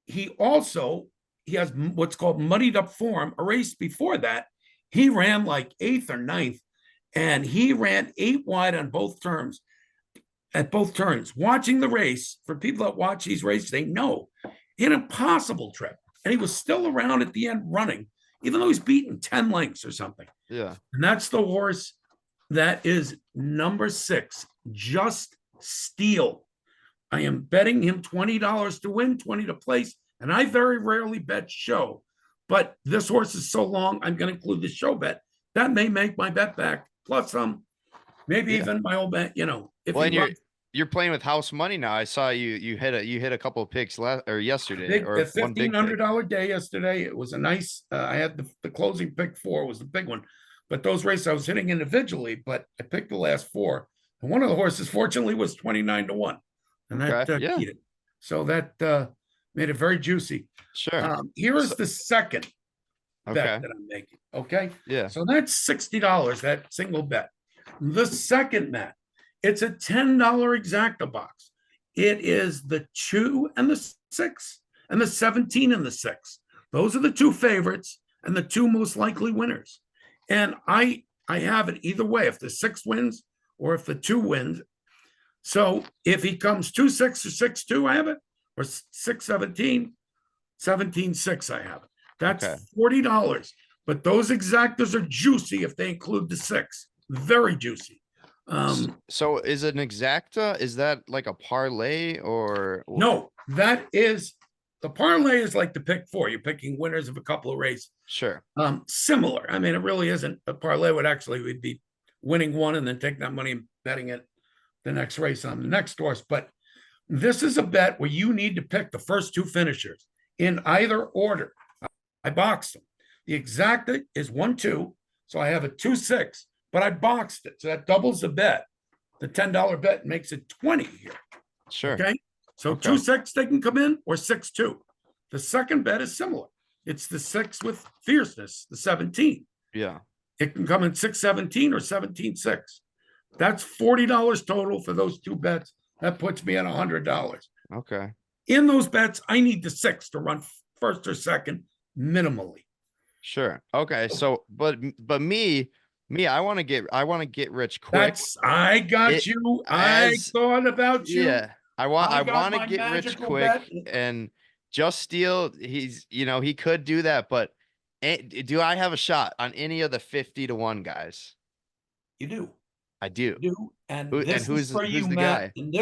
he has what's called muddied up form. A race before that, he ran like 8th or 9th, and he ran 8 wide on both turns. At both turns, watching the race, for people that watch these races, they know an impossible trip. And he was still around at the end running, even though he's beaten 10 lengths or something. yeah. And that's the horse that is number 6, Just Steel. I am betting him $20 to win, 20 to place. And I very rarely bet show. But this horse is so long, I'm going to include the show bet. That may make my bet back. Plus some, maybe Yeah. even my old bet, if Well, he and runs you're playing with house money now. I saw you hit a couple of picks yesterday a or one big pick. $1,500 day yesterday. It was a nice. I had the closing pick 4 was the big one, but those races I was hitting individually. But I picked the last 4, and one of the horses fortunately was 29-1, and that Okay, yeah. keyed it. So that made it very juicy. Sure. Here is the second Okay. bet that I'm making. Okay, Yeah. so that's $60. That single bet. The second bet, it's a $10 exacta box. It is the 2 and the 6 and the 17 and the 6. Those are the 2 favorites and the 2 most likely winners. And I have it either way, if the 6 wins or if the 2 wins. So if he comes 2-6 or 6-2, I have it, or 6-17, 17-6, I have it. That's Okay. $40. But those exactas are juicy if they include the 6. Very juicy. So is an exacta? Is that like a parlay or No, that is the parlay is like the pick 4. You're picking winners of a couple of races. Sure. Similar. I mean, it really isn't. A parlay would be winning one and then taking that money and betting it the next race on the next horse. But this is a bet where you need to pick the first 2 finishers in either order. I boxed them. The exacta is 1-2, so I have a 2-6. But I boxed it, so that doubles the bet. The $10 bet makes it 20 here. Sure. Okay, so Okay. 2-6 they can come in, or 6-2. The second bet is similar. It's the 6 with fierceness, the 17. Yeah. It can come in 6-17 or 17-6. That's $40 total for those two bets. That puts me at $100. Okay. In those bets, I need the 6 to run first or second minimally. Sure. Okay. So, but me, I want to get rich quick. I got It- you. I as thought about you. Yeah, I got want to my get rich magical quick, bet. and Just Steal. He's he could do that, but do I have a shot on any of the 50-1 guys? You do. I do. Do. And Who, this and is for you, the Matt. guy? And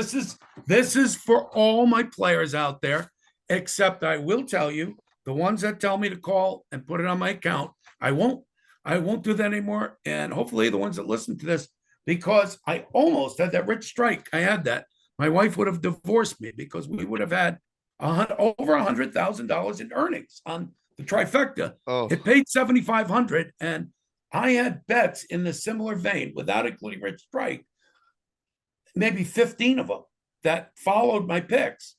this is for all my players out there, except I will tell you, the ones that tell me to call and put it on my account, I won't do that anymore. And hopefully the ones that listen to this, because I almost had that rich strike. I had that. My wife would have divorced me because we would have had over $100,000 in earnings on the trifecta. Oh, It paid 7,500, and I had bets in the similar vein, without including Rich Strike, maybe 15 of them that followed my picks.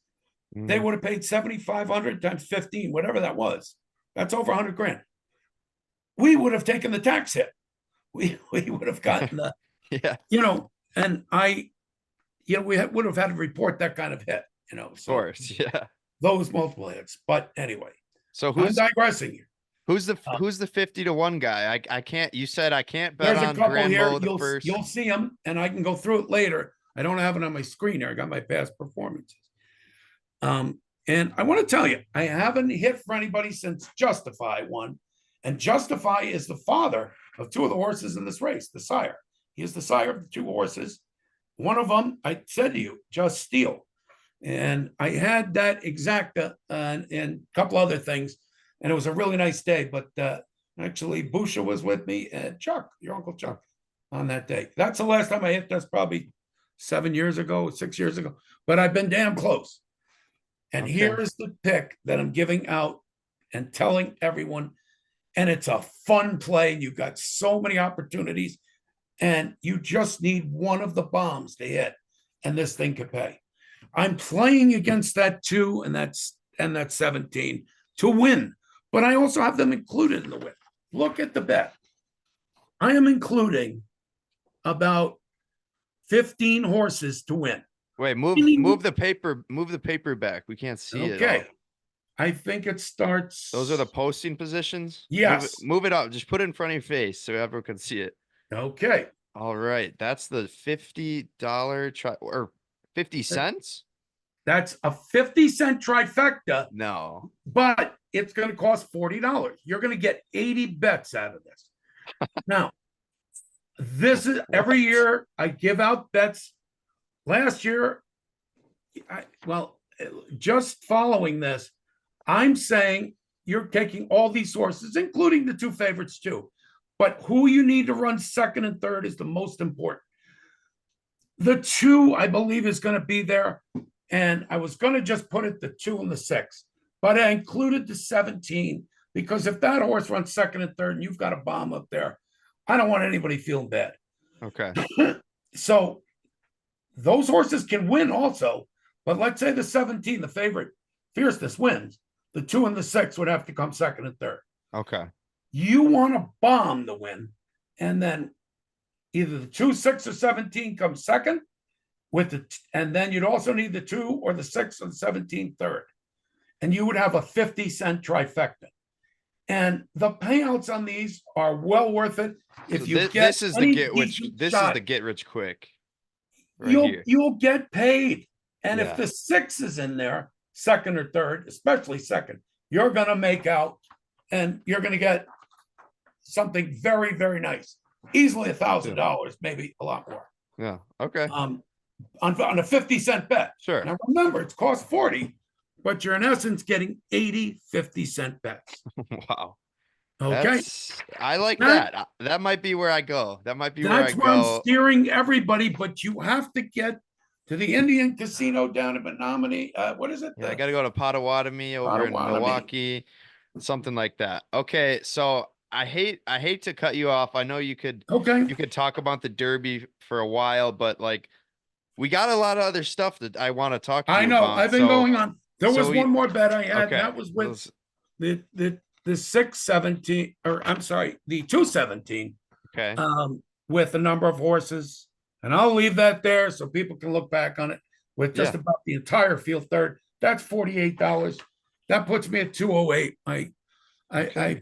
They would have paid 7,500 times 15, whatever that was. That's over 100 grand. We would have taken the tax hit. We would have gotten the, yeah, and we would have had to report that kind of hit, of so course, yeah. those multiple hits. But anyway, So I'm digressing here. who's the 50-1 guy? I can't. You said I can't bet There's a on couple here. Granbo the first. You'll see them, and I can go through it later. I don't have it on my screen here. I got my past performances. And I want to tell you, I haven't hit for anybody since Justify won. And Justify is the father of two of the horses in this race, the sire. He is the sire of the two horses. One of them, I said to you, Just Steal. And I had that exacta and a couple other things. And it was a really nice day. But actually, Busha was with me and Chuck, your Uncle Chuck, on that day. That's the last time I hit. That's probably 6 years ago. But I've been damn close. And here's the pick that I'm giving out and telling everyone. And it's a fun play. You've got so many opportunities. And you just need one of the bombs to hit. And this thing could pay. I'm playing against that 2 and that's 17 to win. But I also have them included in the win. Look at the bet. I am including about 15 horses to win. Wait, move the paper back. We can't see it. Okay. I think it starts. Those are the posting positions? Yes. Move it up. Just put it in front of your face so everyone can see it. Okay. All right. That's the $50 or 50 cents? That's a 50-cent trifecta. No. But it's going to cost $40. You're going to get 80 bets out of this. Now, this is every year I give out bets. Last year, just following this, I'm saying you're taking all these sources, including the two favorites too. But who you need to run second and third is the most important. The 2, I believe, is going to be there. And I was going to just put it the 2 and the 6, but I included the 17 because if that horse runs second and third and you've got a bomb up there, I don't want anybody feeling bad. Okay. So those horses can win also, but let's say the 17, the favorite, Fierceness wins. The 2 and the 6 would have to come second and third. Okay. You want to bomb the win, and then either the 2, 6, or 17 comes second, and then you'd also need the 2 or the 6 or the 17 third, and you would have a 50-cent trifecta. And the payouts on these are well worth it. If you get this is the get rich quick. You'll get paid. And Yeah. if the 6 is in there, second or third, especially second, you're going to make out and you're going to get something very, very nice. Easily $1,000, maybe a lot more. Yeah. Okay. On a 50-cent bet. Sure. Now remember, it's cost 40, but you're in essence getting 80 50-cent bets. Wow. Okay. I like that. That might be where I go. That's where I'm steering everybody, but you have to get to the Indian Casino down in Menominee. What is it? Yeah, I got to go to Potawatomi over in Milwaukee, something like that. Okay, so I hate to cut you off. I know you could talk about the Derby for a while, but like we got a lot of other stuff that I want to talk to you about. I've been going on. There was one more bet I had. That was with the 617, or I'm sorry, the 217 Okay. with a number of horses. And I'll leave that there so people can look back on it with just Yeah. about the entire field third. That's $48. That puts me at 208. Okay.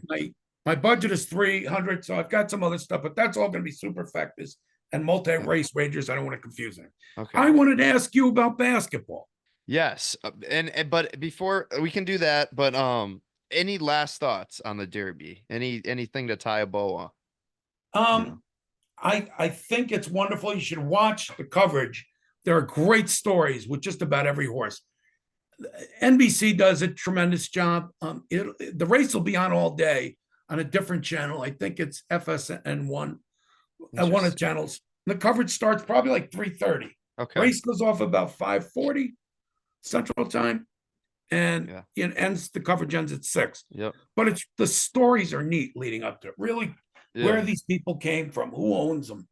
My budget is 300, so I've got some other stuff, but that's all going to be superfectas and multi-race wagers. I don't want to confuse them. Okay. I wanted to ask you about basketball. Yes. And but before we can do that, but any last thoughts on the Derby? Anything to tie a bow on? Um, I think it's wonderful. You should watch the coverage. There are great stories with just about every horse. NBC does a tremendous job. The race will be on all day on a different channel. I think it's FSN one at one of the channels. The coverage starts probably like 3:30. Okay. Race goes off about 5:40 Central Time, and it ends. The coverage ends at 6. Yep. But the stories are neat leading up to it. Really, where Yeah. these people came from, who owns them.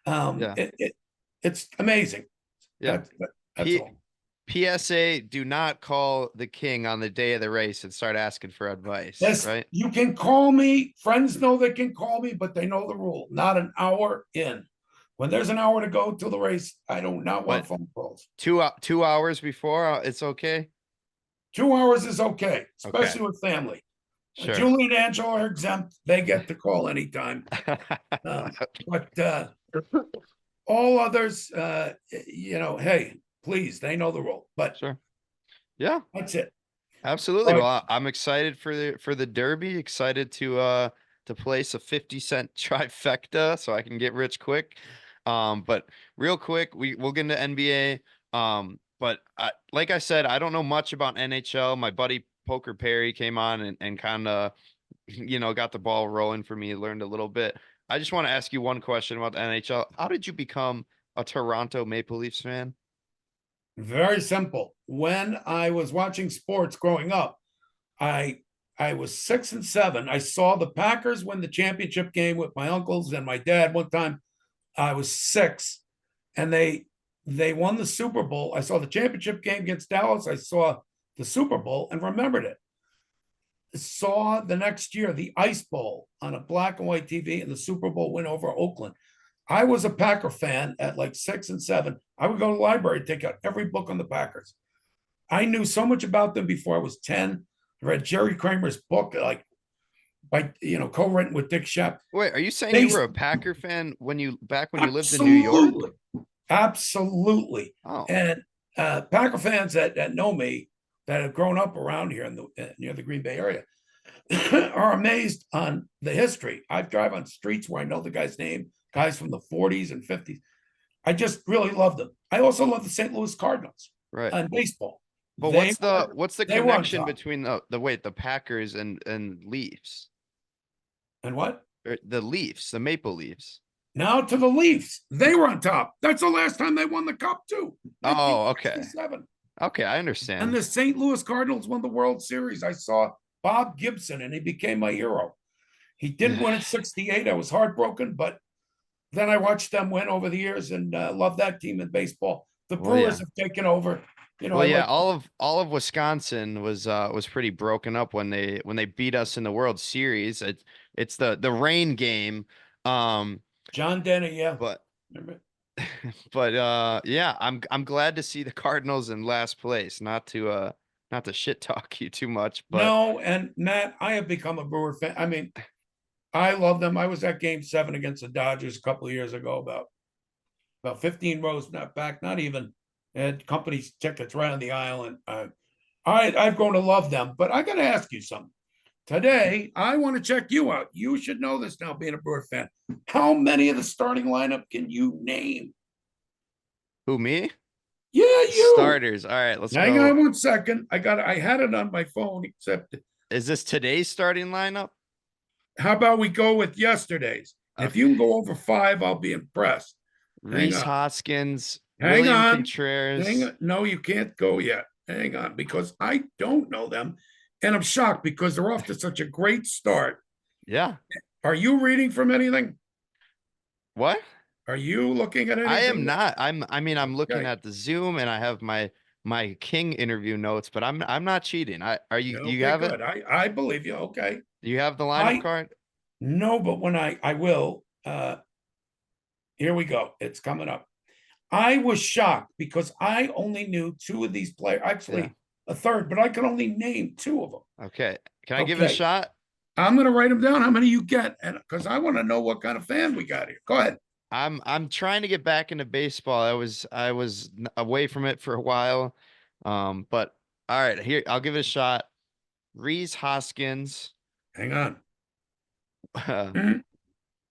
Yeah. It's amazing. Yeah. That's all. PSA: do not call the king on the day of the race and start asking for advice. Yes, right? you can call me. Friends know they can call me, but they know the rule. Not an hour in. When there's an hour to go till the race, I do not want phone calls. 2 hours before, it's okay. 2 hours is okay, especially with family. Sure. Julie and Angela are exempt. They get to call anytime. But all others, hey, please, they know the rule. But sure. Yeah. That's it. Absolutely. Right. Well, I'm excited for the Derby. Excited to place a 50-cent trifecta so I can get rich quick. But real quick, we'll get into NBA. But like I said, I don't know much about NHL. My buddy Poker Perry came on and kind of, got the ball rolling for me. Learned a little bit. I just want to ask you one question about the NHL. How did you become a Toronto Maple Leafs fan? Very simple. When I was watching sports growing up, I was 6 and 7. I saw the Packers win the championship game with my uncles and my dad one time. I was 6, and they won the Super Bowl. I saw the championship game against Dallas. I saw the Super Bowl and remembered it. Saw the next year the Ice Bowl on a black and white TV and the Super Bowl win over Oakland. I was a Packer fan at like 6 and 7. I would go to the library and take out every book on the Packers. I knew so much about them before I was 10. I read Jerry Kramer's book, like co-written with Dick Shepp. Wait, are you saying you were a Packer fan when you lived in New York? Absolutely. Oh. And Packer fans that know me, that have grown up around here near the Green Bay area, are amazed on the history. I drive on streets where I know the guy's name, guys from the 40s and 50s. I just really love them. I also love the St. Louis Cardinals, right, and baseball. But what's the connection between the Packers and Leafs? And what? The Leafs, the Maple Leafs. Now to the Leafs. They were on top. That's the last time they won the cup too. Oh, okay. Okay, I understand. And the St. Louis Cardinals won the World Series. I saw Bob Gibson, and he became my hero. He didn't win at 68. I was heartbroken, but then I watched them win over the years and love that team in baseball. The Brewers have taken over. All of Wisconsin was pretty broken up when they beat us in the World Series. It's the rain game. John Denny, yeah. But I'm glad to see the Cardinals in last place. Not to shit talk you too much, but no. And Matt, I have become a Brewer fan. I mean, I love them. I was at Game 7 against the Dodgers a couple of years ago, about 15 rows back, not even. Had company tickets right on the aisle, and I've grown to love them. But I got to ask you something. Today, I want to check you out. You should know this now, being a Brewer fan. How many of the starting lineup can you name? Who, me? Yeah, you. Starters. All right, let's Hang go. on 1 second. I had it on my phone, except. Is this today's starting lineup? How about we go with yesterday's? Okay. If you can go over 5, I'll be impressed. Rhys Hoskins. Hang William on. Contreras. No, you can't go yet. Hang on, because I don't know them. And I'm shocked because they're off to such a great start. Yeah. Are you reading from anything? What? Are you looking at anything? I am not. I'm looking at the Zoom, and I have my King interview notes, but I'm not cheating. Are you? Okay, you have good. it? I believe you. Okay. Do you have the lineup card? No, but when I will. Here we go. It's coming up. I was shocked because I only knew two of these players, actually a third, but I could only name two of them. Okay. Can I give it a shot? I'm going to write them down. How many you get? And because I want to know what kind of fan we got here. Go ahead. I'm trying to get back into baseball. I was away from it for a while. But all right, here I'll give it a shot. Reese Hoskins, Hang on.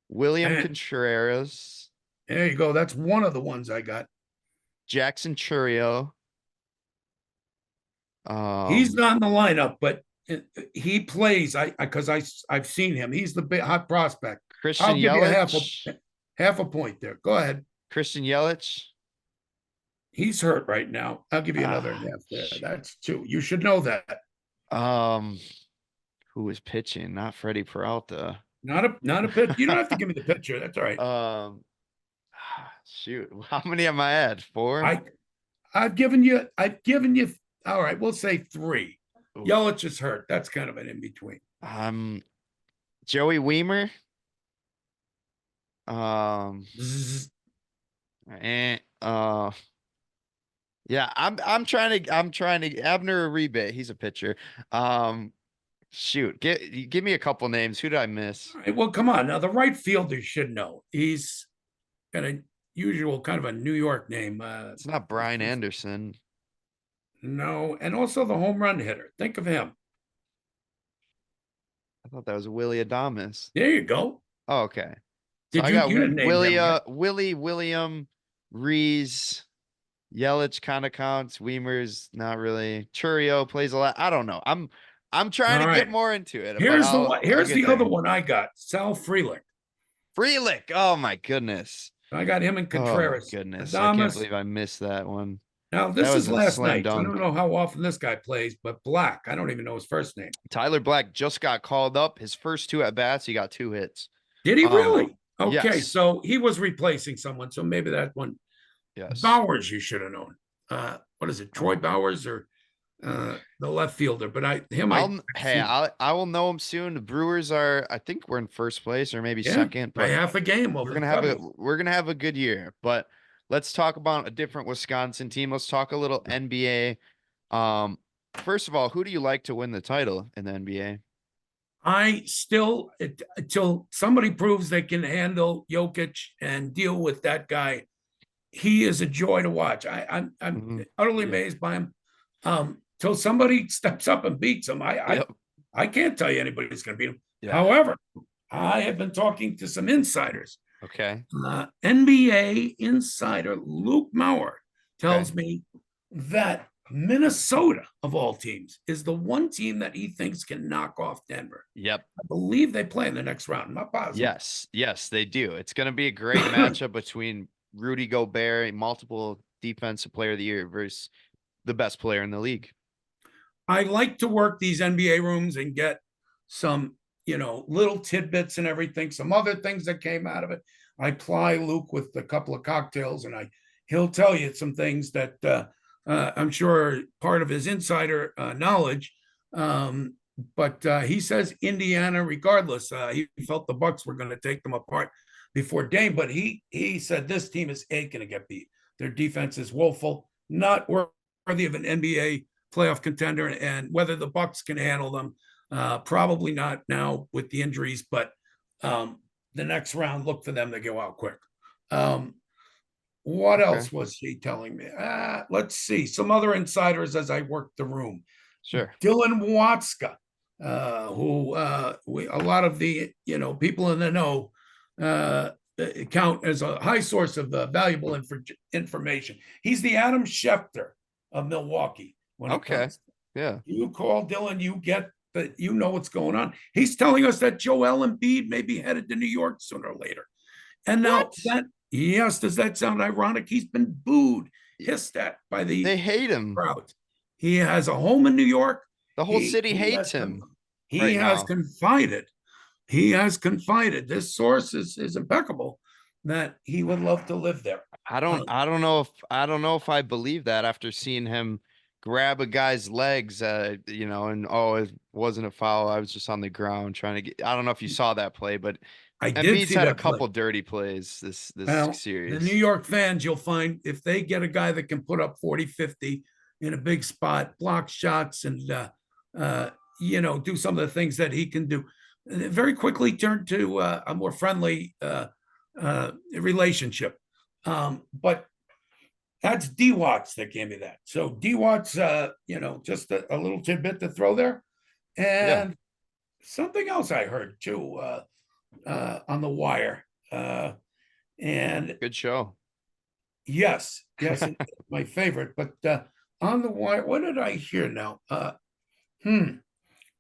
William Contreras. There you go. That's one of the ones I got. Jackson Churio. He's not in the lineup, but he plays. I've seen him. He's the big hot prospect. Christian I'll give Yelich. you half a point there. Go ahead. Christian Yelich. He's hurt right now. I'll give you another half there. That's two. You should know that. Who was pitching? Not Freddie Peralta. Not a pitch. You don't have to give me the picture. That's all right. Shoot. How many am I at? 4? I've given you. All right. We'll say 3. Ooh. Yelich is hurt. That's kind of an in between. Joey Weimer. Yeah, I'm trying to Abner Uribe. He's a pitcher. Shoot, give me a couple names. Who did I miss? All right, well, come on. Now the right fielder should know. He's got a usual kind of a New York name. It's not Brian Anderson. No, and also the home run hitter. Think of him. I thought that was Willie Adames. There you go. Oh, okay. So I got Willie, William, Reese, Yelich kind of counts. Weimer's not really. Churio plays a lot. I don't know. I'm trying to get more into it. Here's the other one I got. Sal Frelick. Frelick. Oh my goodness. I got him in Contreras. Oh my goodness. Adames. I can't believe I missed that one. Now this is last night. So I don't know how often this guy plays, but Black. I don't even know his first name. Tyler Black just got called up. His first 2 at bats, he got 2 hits. Did he really? Okay, yes. So he was replacing someone. So maybe that one. Yes. Bowers, you should have known. What is it? Troy Bowers or the left fielder? But I will know him soon. The Brewers I think we're in first place or maybe second. By half a game. We're gonna have a good year. But let's talk about a different Wisconsin team. Let's talk a little NBA. First of all, who do you like to win the title in the NBA? I still, until somebody proves they can handle Jokic and deal with that guy, he is a joy to watch. I'm utterly amazed by him. Till somebody steps up and beats him, I can't tell you anybody who's going to beat him. Yeah. However, I have been talking to some insiders. Okay. NBA insider Luke Maurer tells me that Minnesota, of all teams, is the one team that he thinks can knock off Denver. Yep. I believe they play in the next round. I'm not positive. Yes, they do. It's going to be a great matchup between Rudy Gobert, a multiple defensive player of the year, versus the best player in the league. I like to work these NBA rooms and get some, little tidbits and everything, some other things that came out of it. I ply Luke with a couple of cocktails and he'll tell you some things that I'm sure part of his insider knowledge. But he says Indiana, regardless, he felt the Bucks were going to take them apart before Dame. But he said this team is going to get beat. Their defense is woeful, not worthy of an NBA playoff contender. And whether the Bucks can handle them, probably not now with the injuries. But the next round, look for them to go out quick. What else was he telling me? Let's see. Some other insiders as I worked the room. Sure. Dylan Watska, who a lot of the people in the know count as a high source of valuable information. He's the Adam Schefter of Milwaukee. Yeah. You call Dylan, you get that. You know what's going on. He's telling us that Joel Embiid may be headed to New York sooner or later. And now yes, does that sound ironic? He's been booed, hissed at by they hate him. Crowd. He has a home in New York. The whole city hates him. He has confided. This source is impeccable that he would love to live there. I don't know if I believe that after seeing him grab a guy's legs, and it wasn't a foul. I was just on the ground trying to get. I don't know if you saw that play, but I did Embiid's see had a that play. couple dirty plays this Well, the series. New York fans, you'll find if they get a guy that can put up 40, 50 in a big spot, block shots, and do some of the things that he can do, very quickly turn to a more friendly relationship. But that's D Watts that gave me that. So D Watts, just a little tidbit to throw there. And something else I heard too on the wire. And Good show. yes, my favorite. But on the wire, what did I hear now?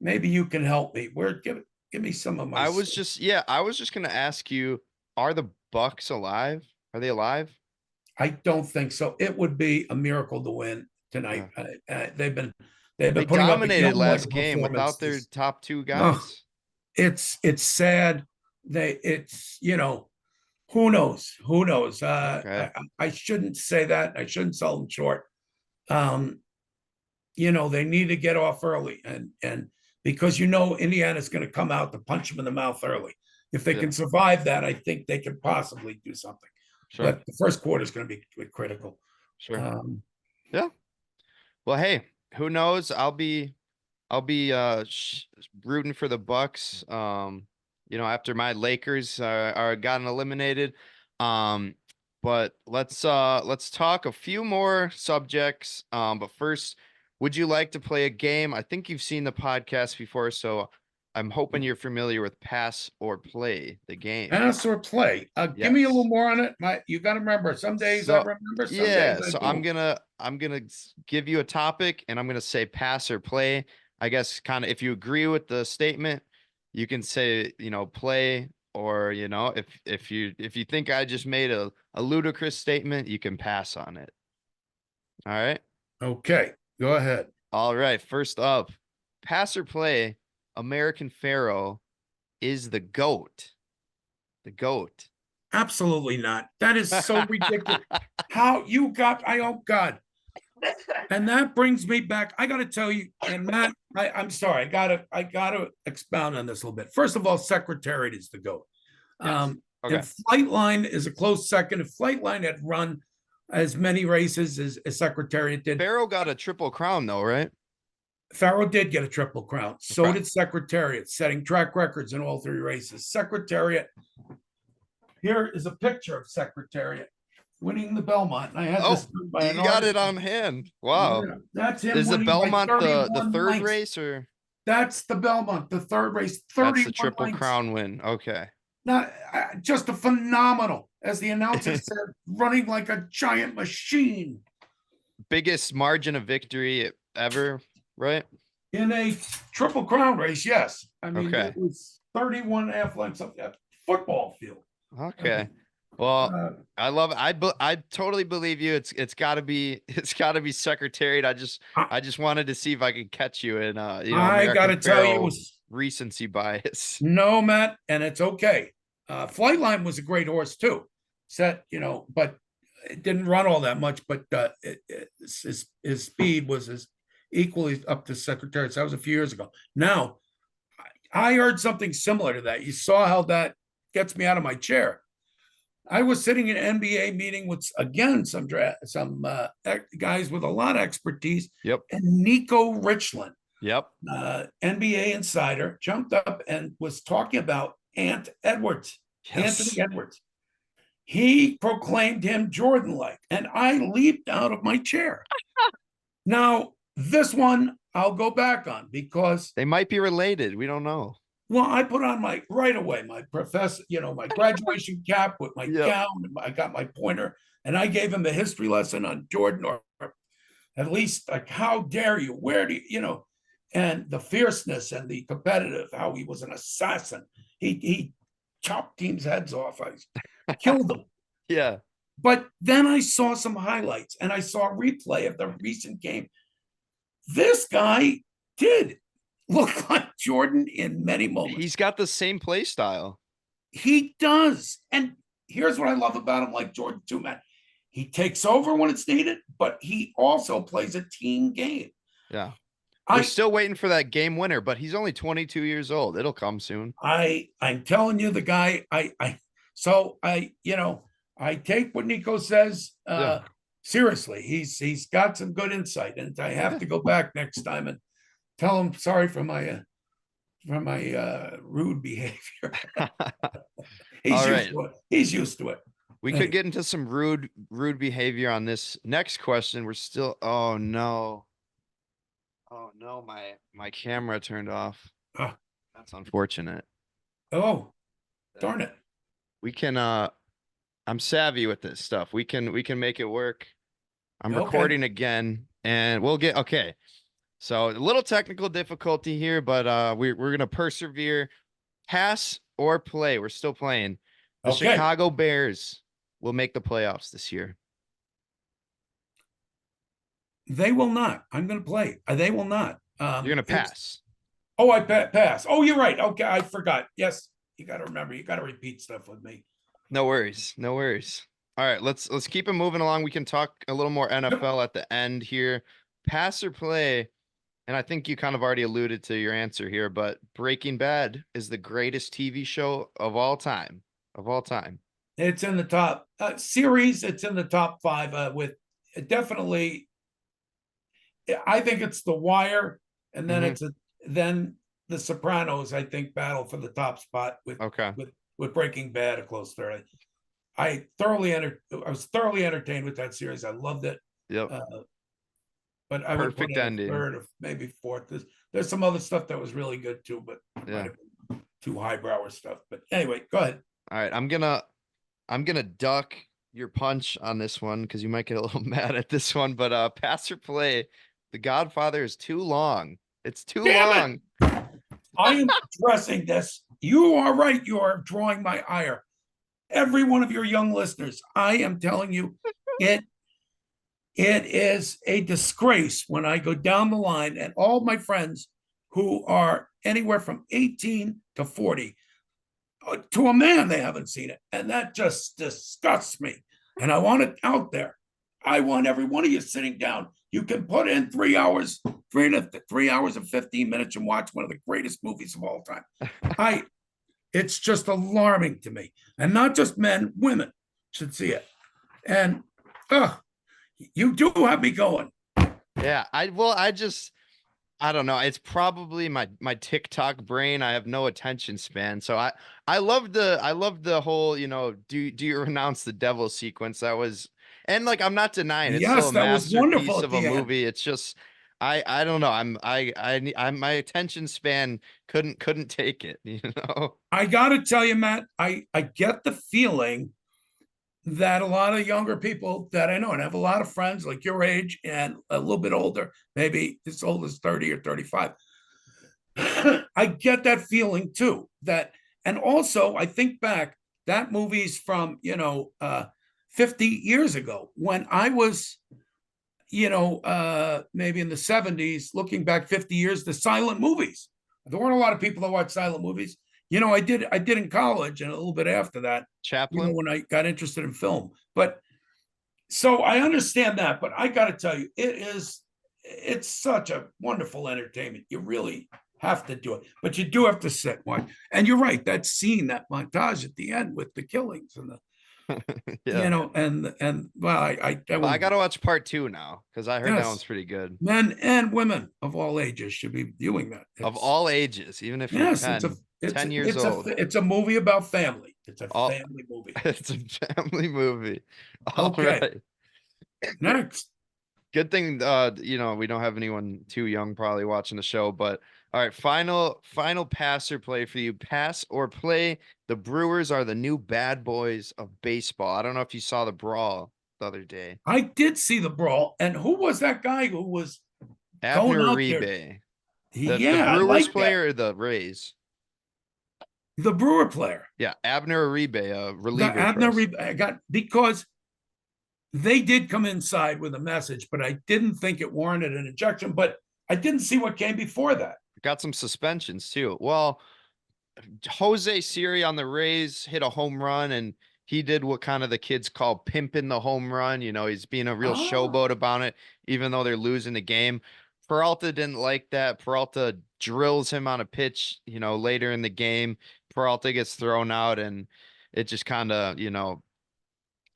Maybe you can help me. Give me some of my. I was just going to ask you, are the Bucks alive? Are they alive? I don't think so. It would be a miracle to win tonight. They've been They putting dominated up last game without their top two guys. It's sad. Who knows? Okay. I shouldn't say that. I shouldn't sell them short. They need to get off early, and because Indiana's going to come out to punch them in the mouth early. If they can survive that, I think they could possibly do something. Sure. But the first quarter is going to be critical. Sure. Yeah. Well, hey, who knows? I'll be rooting for the Bucks. After my Lakers are gotten eliminated. But let's talk a few more subjects. But first, would you like to play a game? I think you've seen the podcast before, so I'm hoping you're familiar with Pass or Play, the game. Pass or Play. Give me a little more on it. You got to remember. Some days I remember. Some days I don't. I'm gonna give you a topic, and I'm gonna say Pass or Play. I guess kind of if you agree with the statement, you can say play, or if you think I just made a ludicrous statement, you can pass on it. All right. Okay. Go ahead. All right. First up, Pass or Play. American Pharaoh is the GOAT. The GOAT. Absolutely not. That is so ridiculous. Oh God. And that brings me back. I got to tell you, and Matt, I'm sorry. I gotta expound on this a little bit. First of all, Secretariat is the GOAT. Yes. Okay. And Flightline is a close second. If Flightline had run as many races as Secretariat did. Pharaoh got a triple crown though, right? Pharaoh did get a triple crown. So did Secretariat, setting track records in all three races. Secretariat. Here is a picture of Secretariat winning the Belmont. I had this. You got it on hand. Wow. Yeah, that's him. Is the Belmont the third lengths. race or? That's the Belmont, the third race. That's the triple crown win. Okay. Not just a phenomenal, as the announcer said, running like a giant machine. Biggest margin of victory ever, right? In a triple crown race, yes. I mean, It was 31 and a half lengths of that football field. Okay. Well, I love it. I totally believe you. It's got to be Secretariat. I just wanted to see if I could catch you in I got to tell you, it was recency bias. No, Matt, and it's okay. Flightline was a great horse too. But it didn't run all that much. But his speed was as equally up to Secretariat. So that was a few years ago. Now, I heard something similar to that. You saw how that gets me out of my chair. I was sitting in an NBA meeting with, again, some guys with a lot of expertise. Yep. And Nico Richland, yep, NBA insider, jumped up and was talking about Ant Edwards, Anthony Edwards. He proclaimed him Jordan-like, and I leaped out of my chair. Now, this one I'll go back on because they might be related. We don't know. Well, I put on my professor, my graduation cap with my gown. I got my pointer, and I gave him a history lesson on Jordan, or at least like, how dare you? Where do you, and the fierceness and the competitive, how he was an assassin. He chopped teams' heads off. I killed them. Yeah. But then I saw some highlights, and I saw a replay of the recent game. This guy did look like Jordan in many moments. He's got the same play style. He does. And here's what I love about him, like Jordan too, man. He takes over when it's needed, but he also plays a team game. Yeah. we're still waiting for that game winner, but he's only 22 years old. It'll come soon. I'm telling you, the guy, I take what Nico says Yeah. seriously. He's got some good insight, and I have to go back next time and tell him sorry for my rude behavior. All right. He's used to it. We could get into some rude behavior on this next question. We're still, oh no, my camera turned off. Ah. That's unfortunate. Oh, darn it. We can I'm savvy with this stuff. We can make it work. I'm Okay. recording again, and we'll get okay. So a little technical difficulty here, but we're gonna persevere. Pass or play. We're still playing. The Okay. Chicago Bears will make the playoffs this year. They will not. I'm going to play. They will not. You're gonna pass. Oh, I pass. Oh, you're right. Okay, I forgot. Yes, you got to remember. You got to repeat stuff with me. No worries. No worries. All right, let's keep it moving along. We can talk a little more NFL at the end here. Pass or play. And I think you kind of already alluded to your answer here, but Breaking Bad is the greatest TV show of all time. Of all time. It's in the top series. It's in the top 5 with definitely. I think it's The Wire, and then then The Sopranos. I think battle for the top spot with with Breaking Bad a close third. I was thoroughly entertained with that series. I loved it. Yep. But I would put it ending. third or maybe fourth. There's some other stuff that was really good too, but too highbrow stuff. But anyway, go ahead. All right, I'm gonna duck your punch on this one because you might get a little mad at this one. But pass or play, The Godfather is too long. It's too long. I am addressing this. You are right. You are drawing my ire. Every one of your young listeners, I am telling you, it is a disgrace when I go down the line and all my friends who are anywhere from 18 to 40, to a man, they haven't seen it. And that just disgusts me. And I want it out there. I want every one of you sitting down. You can put in 3 hours, 3 hours and 15 minutes and watch one of the greatest movies of all time. It's just alarming to me. And not just men, women should see it. And you do have me going. Yeah, I don't know. It's probably my TikTok brain. I have no attention span. So I love the whole, do you renounce the devil sequence? That was, and like I'm not denying it's still a masterpiece of a movie. It's just I don't know. I'm my attention span couldn't take it, I gotta tell you, Matt, I get the feeling that a lot of younger people that I know, and I have a lot of friends like your age and a little bit older, maybe as old as 30 or 35. I get that feeling too. And also I think back, that movie's from 50 years ago when I was maybe in the 70s, looking back 50 years, the silent movies. There weren't a lot of people that watched silent movies. I did in college and a little bit after that. Chaplin. When I got interested in film. But so I understand that, but I got to tell you, it's such a wonderful entertainment. You really have to do it, but you do have to sit one. And you're right, that scene, that montage at the end with the killings and the I got to watch part 2 now because I heard that one's pretty good. Men and women of all ages should be viewing that. Of all ages, even if you're 10 years old. It's a movie about family. It's a family movie. It's a family movie. Okay. Right. Next. Good thing we don't have anyone too young probably watching the show, but all right, final pass or play for you. Pass or play. The Brewers are the new bad boys of baseball. I don't know if you saw the brawl the other day. I did see the brawl. And who was that guy who was Abner Uribe? The Brewers player or the Rays? The Brewer player. Yeah, Abner Uribe, a reliever. Abner Uribe, because they did come inside with a message, but I didn't think it warranted an ejection. But I didn't see what came before that. Got some suspensions too. Well, Jose Siri on the Rays hit a home run, and he did what kind of the kids call pimping the home run. He's being a real showboat about it, even though they're losing the game. Peralta didn't like that. Peralta drills him on a pitch, later in the game. Peralta gets thrown out, and it just kind of,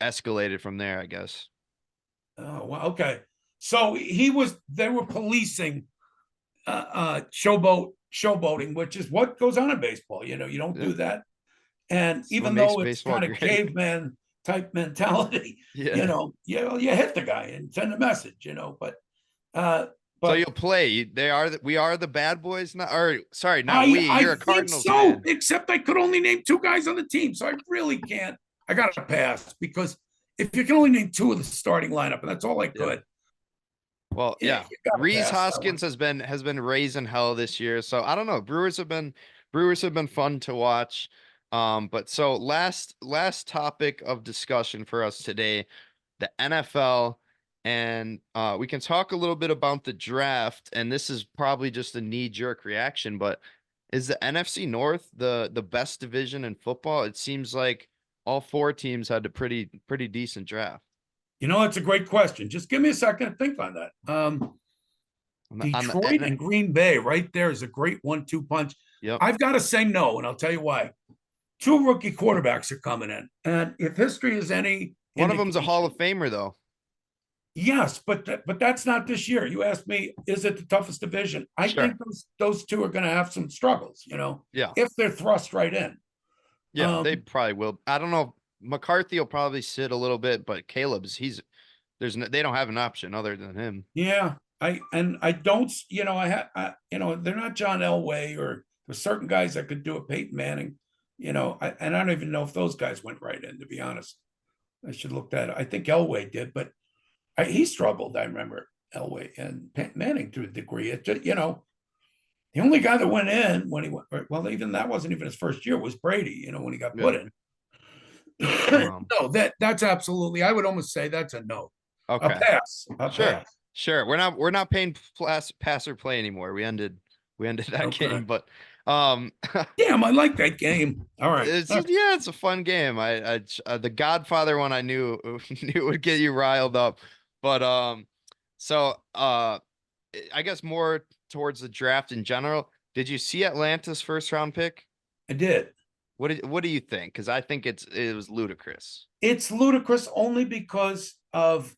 escalated from there, I guess. Oh, well, okay. So they were policing showboating, which is what goes on in baseball. You don't Yeah. do that. And That's what even makes though it's baseball kind of great. caveman type mentality, Yeah. you hit the guy and send a message, uh, So but you'll play. We are the bad boys now. Or sorry, not I we. I You're a think Cardinals so, fan. except I could only name two guys on the team, so I really can't. I got to pass because if you can only name two of the starting lineup, and that's all I Yeah. could, Well, you yeah. got to Reese pass that one. Hoskins has been raising hell this year. So I don't know. Brewers have been fun to watch. But so last topic of discussion for us today, the NFL, and we can talk a little bit about the draft. And this is probably just a knee-jerk reaction, but is the NFC North the best division in football? It seems like all four teams had a pretty decent draft. It's a great question. Just give me a second to think on that. On the Detroit and Green Bay right there is a great 1-2 punch. Yep. I've got to say no, and I'll tell you why. Two rookie quarterbacks are coming in, and if history is any One of them's a Hall indication, of Famer, though. yes, but that's not this year. You asked me, is it the toughest division? I Sure. think those two are going to have some struggles, Yeah. if they're thrust right in. Yeah, they probably will. I don't know. McCarthy will probably sit a little bit, but they don't have an option other than him. Yeah, I don't, they're not John Elway, or there's certain guys that could do it. Peyton Manning, and I don't even know if those guys went right in. To be honest, I should look that. I think Elway did, but he struggled. I remember Elway and Manning to a degree. It just, the only guy that went in when he went, well, even that wasn't even his first year, was Brady. When he got Yeah. put in. Um, No, that's absolutely. I would almost say that's a no. A okay. pass. A Sure. pass. Sure. We're not paying pass or play anymore. We ended that Okay. game, but um Damn, I like that game. All right. it's a fun game. The Godfather one I knew knew would get you riled up. But so I guess more towards the draft in general. Did you see Atlanta's first round pick? I did. What do you think? Because I think it was ludicrous. It's ludicrous only because of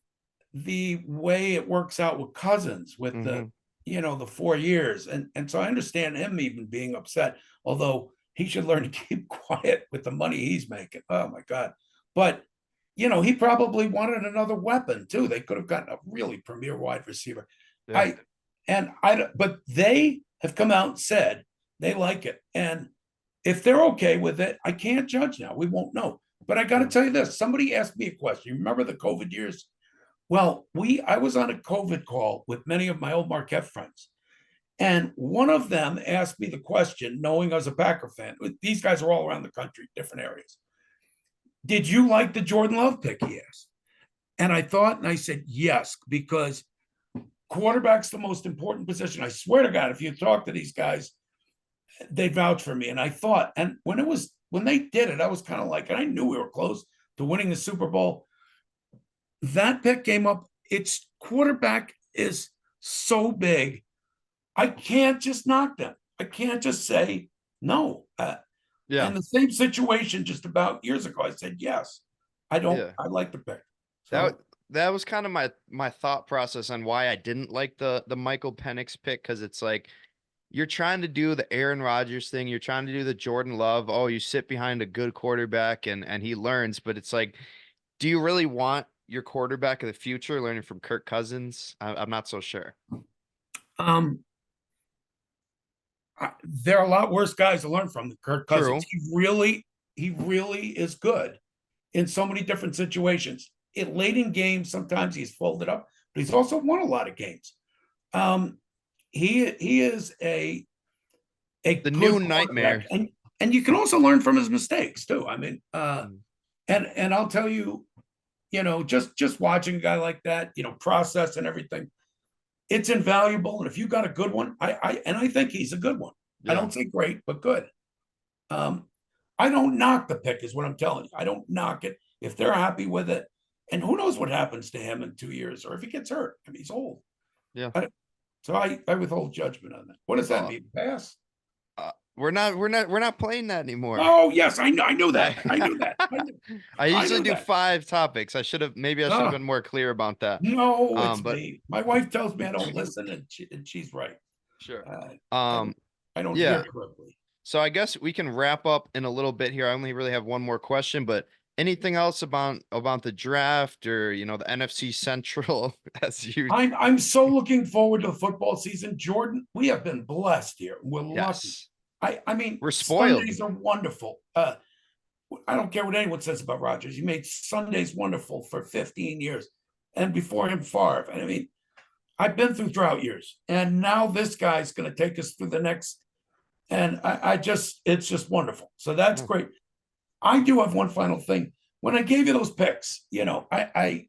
the way it works out with Cousins with Mm-hmm. the 4 years. And so I understand him even being upset, although he should learn to keep quiet with the money he's making. Oh my God. But he probably wanted another weapon too. They could have gotten a really premier wide receiver. Yeah. But they have come out and said they like it. And if they're okay with it, I can't judge now. We won't know. But I got to tell you this. Somebody asked me a question. You remember the COVID years? Well, I was on a COVID call with many of my old Marquette friends. And one of them asked me the question, knowing I was a Packer fan. These guys are all around the country, different areas. Did you like the Jordan Love pick? He asked. And I thought, and I said, yes, because quarterback's the most important position. I swear to God, if you talk to these guys, they vouch for me. And I thought, and when they did it, I was kind of like, and I knew we were close to winning the Super Bowl. That pick came up. Its quarterback is so big. I can't just knock them. I can't just say no. Yeah. And the same situation just about years ago, I said yes. I don't. Yeah. I like the pick. So, that was kind of my thought process on why I didn't like the Michael Penix pick, because it's like you're trying to do the Aaron Rodgers thing, you're trying to do the Jordan Love. Oh, you sit behind a good quarterback and he learns, but it's like, do you really want your quarterback of the future learning from Kirk Cousins? I'm not so sure. There are a lot worse guys to learn from than Kirk Cousins. True. He really is good in so many different situations. Late in games, sometimes he's folded up, but he's also won a lot of games. He is a the new nightmare, and you can also learn from his mistakes too. I mean, and I'll tell you, just watching a guy like that, process and everything, it's invaluable. And if you got a good one, I think he's a good one. Yeah. I don't say great, but good. I don't knock the pick, is what I'm telling you. I don't knock it if they're happy with it. And who knows what happens to him in 2 years, or if he gets hurt. I mean, he's old. Yeah. So I withhold judgment on that. What does that mean? Pass? We're not playing that anymore. Oh yes, I knew that. I knew that. I I usually knew do that. 5 topics. I should have Ah, been more clear about that. no, it's But me. My wife tells me I don't listen, and she's right. sure. I don't hear Yeah. correctly. So I guess we can wrap up in a little bit here. I only really have one more question, but anything else about the draft or the NFC Central as you I'm so looking forward to the football season, Jordan. We have been blessed here. We're lucky. yes. I mean, We're spoiled. Sundays are wonderful. I don't care what anyone says about Rodgers. He made Sundays wonderful for 15 years, and before him, Favre. And I mean, I've been through drought years, and now this guy's going to take us through the next. And it's just wonderful. So that's Yeah. great. I do have one final thing. When I gave you those picks, I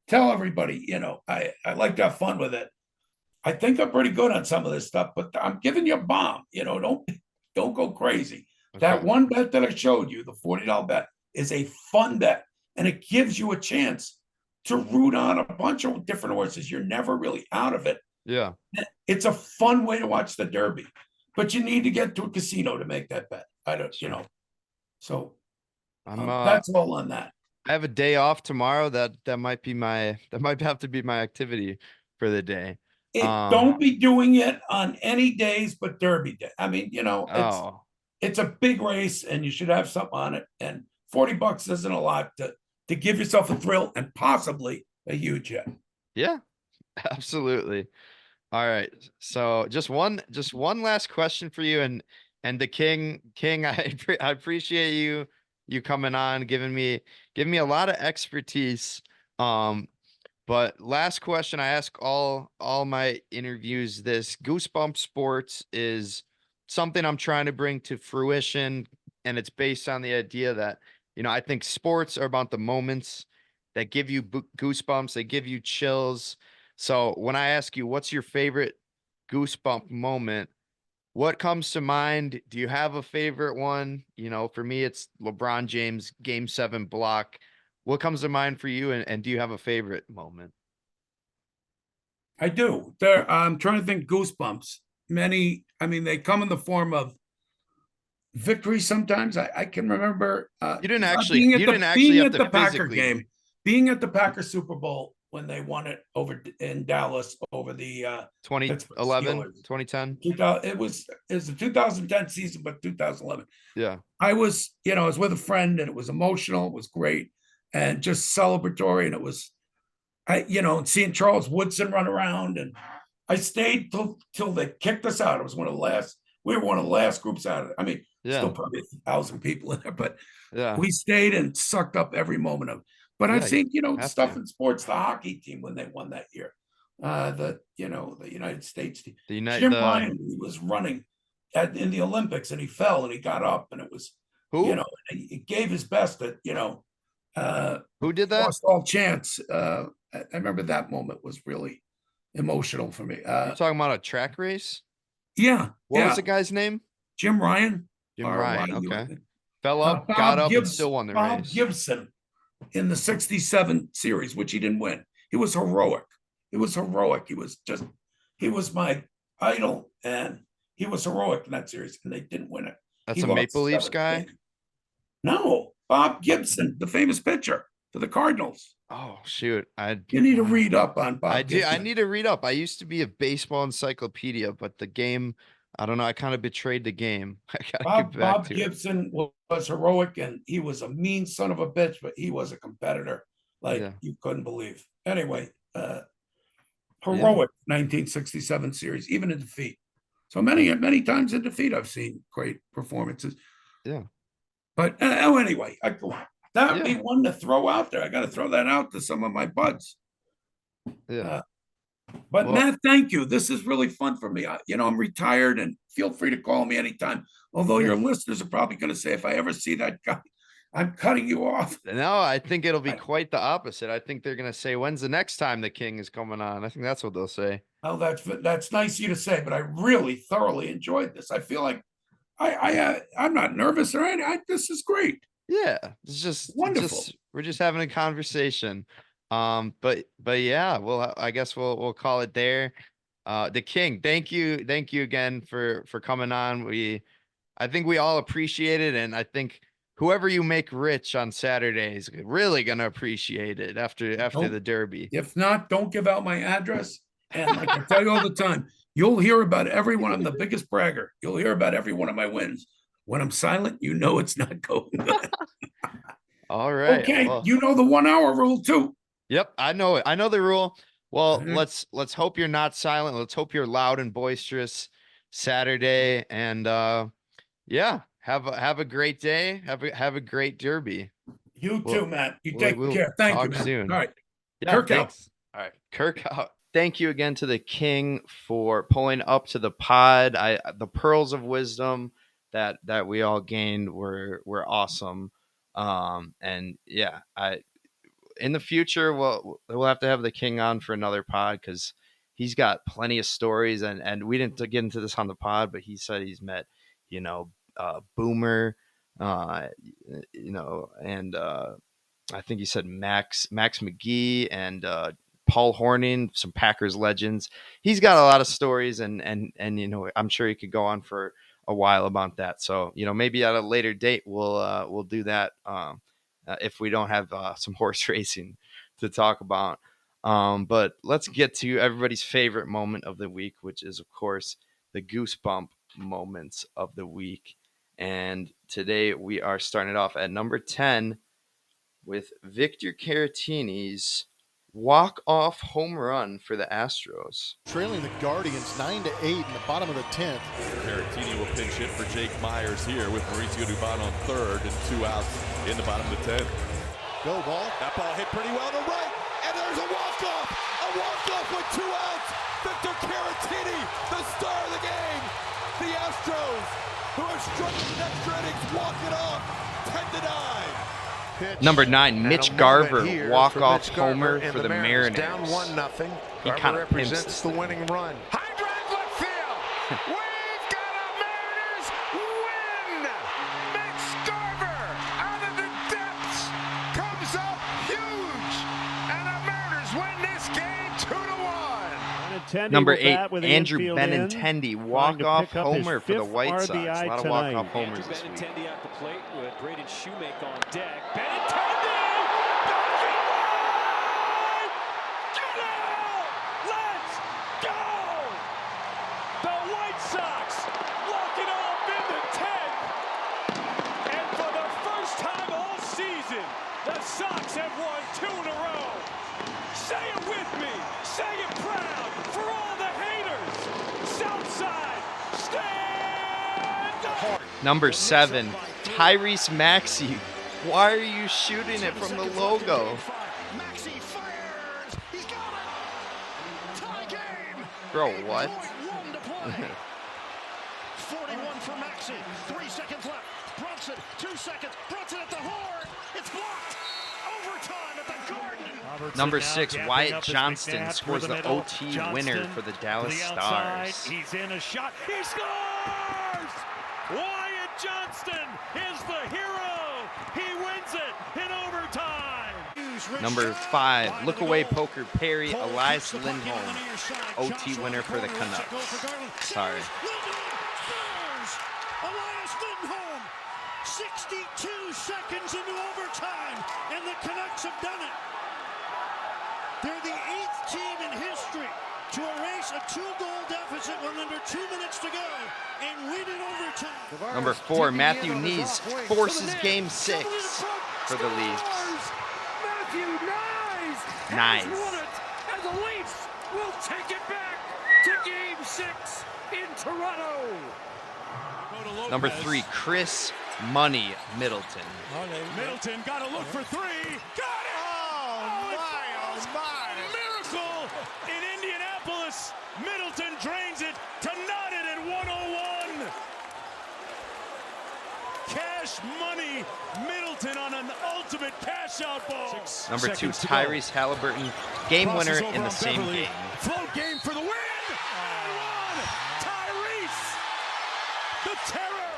tell everybody, I like to have fun with it. I think I'm pretty good on some of this stuff, but I'm giving you a bomb. Don't go crazy. That Okay. one bet that I showed you, the $40 bet, is a fun bet, and it gives you a chance to root on a bunch of different horses. You're never really out of it. Yeah. It's a fun way to watch the Derby, but you need to get to a casino to make that bet. Sure. So I'm that's all on that. I have a day off tomorrow. That might have to be my activity for the day. Don't be doing it on any days but Derby day. I mean, Oh, it's a big race, and you should have something on it. And $40 isn't a lot to give yourself a thrill and possibly a huge hit. yeah, absolutely. All right. So just one last question for you, and the King, I appreciate you coming on, giving me a lot of expertise. But last question, I ask all my interviews this. Goosebump Sports is something I'm trying to bring to fruition, and it's based on the idea that, I think sports are about the moments that give you goosebumps, they give you chills. So when I ask you, what's your favorite goosebump moment? What comes to mind? Do you have a favorite one? For me, it's LeBron James Game 7 block. What comes to mind for you? And do you have a favorite moment? I do. I'm trying to think goosebumps. They come in the form of victory sometimes. I can remember You didn't actually being have at to the Packer physically game, being at the Packer Super Bowl when they won it over in Dallas over the Pittsburgh 2011, Steelers. 2010. 2000, it was the 2010 season, but 2011. Yeah. I was with a friend, and it was emotional. It was great and just celebratory. And it was, seeing Charles Woodson run around, and I stayed till they kicked us out. It was one of the last. We were one of the last groups out. I mean, still Yeah. probably 1,000 people in there, but Yeah. we stayed and sucked up every moment of it. But I've seen, stuff to. in sports, the hockey team when they won that year, the United States team. Jim Ryan, he was running in the Olympics, and he fell and he got up, and it was, Who? he gave his best at, Who did that? lost all chance. I remember that moment was really emotional for me. You're talking about a track race? Yeah. What was the guy's name? Jim Ryan. Jim Ryan. R-Y-U, I Okay. think. Fell up, got up, and still won the Bob race. Gibson in the 67 series, which he didn't win. He was heroic. He was my idol, and he was heroic in that series, and they didn't win it. That's a Maple Leafs guy? No, Bob Gibson, the famous pitcher for the Cardinals. Oh, shoot. You need to read up on Bob Gibson. I need to read up. I used to be a baseball encyclopedia, but the game, I don't know. I kind of betrayed the game. I gotta get back Bob to Gibson was heroic, and he was a mean son of a bitch, but he was a competitor like you couldn't believe. Anyway, heroic 1967 series, even in defeat. So many times in defeat, I've seen great performances. Yeah. But anyway, that would be one to throw out there. I got to throw that out to some of my buds. Yeah. But Matt, thank you. This is really fun for me. I'm retired, and feel free to call me anytime. Although your listeners are probably going to say, if I ever see that guy, I'm cutting you off. No, I think it'll be quite the opposite. I think they're going to say, when's the next time the King is coming on? I think that's what they'll say. Oh, that's nice of you to say, but I really thoroughly enjoyed this. I feel like I'm not nervous or anything. This is great. Yeah, it's just wonderful. We're just having a conversation. But yeah, I guess we'll call it there. The King, thank you again for coming on. I think we all appreciate it, and I think whoever you make rich on Saturday is really gonna appreciate it after the Derby. If not, don't give out my address. And like I tell you all the time, you'll hear about everyone. I'm the biggest bragger. You'll hear about every one of my wins. When I'm silent, you know it's not going good. All right. Okay, well, you know the 1 hour rule too. Yep, I know it. I know the rule. Well, Mhm. let's hope you're not silent. Let's hope you're loud and boisterous Saturday. And yeah, have a great day. Have a great Derby. You We'll- too, Matt. You take we'll care. Thank you, talk man. soon. All right. Yeah, Kirk out. thanks. All right, Kirk out. Thank you again to the King for pulling up to the pod. The pearls of wisdom that we all gained were awesome. And yeah, in the future we'll have to have the King on for another pod because he's got plenty of stories, and we didn't get into this on the pod, but he said he's met Boomer, and I think he said Max McGee and Paul Horning, some Packers legends. He's got a lot of stories, and I'm sure he could go on for a while about that. So maybe at a later date we'll do that if we don't have some horse racing to talk about. But let's get to everybody's favorite moment of the week, which is of course the Goosebump moments of the week. And today we are starting it off at number 10 with Victor Caratini's walk-off home run for the Astros. Trailing the Guardians 9-8 in the bottom of the 10th. Caratini will pinch hit for Jake Myers here with Mauricio Dubon on third and 2 outs in the bottom of the 10th. Go ball. That ball hit pretty well to right, and there's a walk-off with 2 outs. Victor Caratini, the star of the game. The Astros, who have struck the extra innings, walk it off 10-9. Number 9, Mitch Garver, walk-off homer for the Mariners. Down 1-0. He kind of represents the winning run. High drive left field. We've got a Mariners win. Mitch Garver out of the depths comes up huge, and the Mariners win this game 2-1. Number 8, Andrew Benintendi, walk-off homer for the White Sox. A lot of walk-off homers this week. Benintendi at the plate with Braden Shoemake on deck. Benintendi! Get out! Let's go! The White Sox walk it off in the 10th. And for the first time all season, the Sox have won 2 in a row. Say it with me. Say it proud for all the haters. Southside, stand up. Number 7, Tyrese Maxey. Why are you shooting it from the logo? Maxey fires. He's got it. Tie game. Bro, what? 1 to play. 41 for Maxey. 3 seconds left. Brunson, 2 seconds. Brunson at the horn. It's blocked. Overtime at the Garden. Number 6, Wyatt Johnston scores the OT winner for the Dallas Stars. He's in a shot. He scores! Wyatt Johnston is the hero. He wins it in overtime. Number 5, look away poker Perry, Elias Lindholm, OT winner for the Canucks. Sorry. Elias Lindholm, 62 seconds into overtime, and the Canucks have done it. They're the 8th team in history to erase a 2-goal deficit with under 2 minutes to go and win in overtime. Number 4, Matthew Knees forces Game 6 for the Leafs. Matthew Knies Nice. has won it, and the Leafs will take it back to Game 6 in Toronto. Number 3, Chris Money Middleton. Middleton got to look for 3. Got it! Oh my! Miracle in Indianapolis. Middleton drains it to knot it at 101. Cash money. Middleton on an ultimate cash out ball. Number 2, Tyrese Halliburton, game winner in the same game. Float game for the win. And 1. Tyrese. The terror.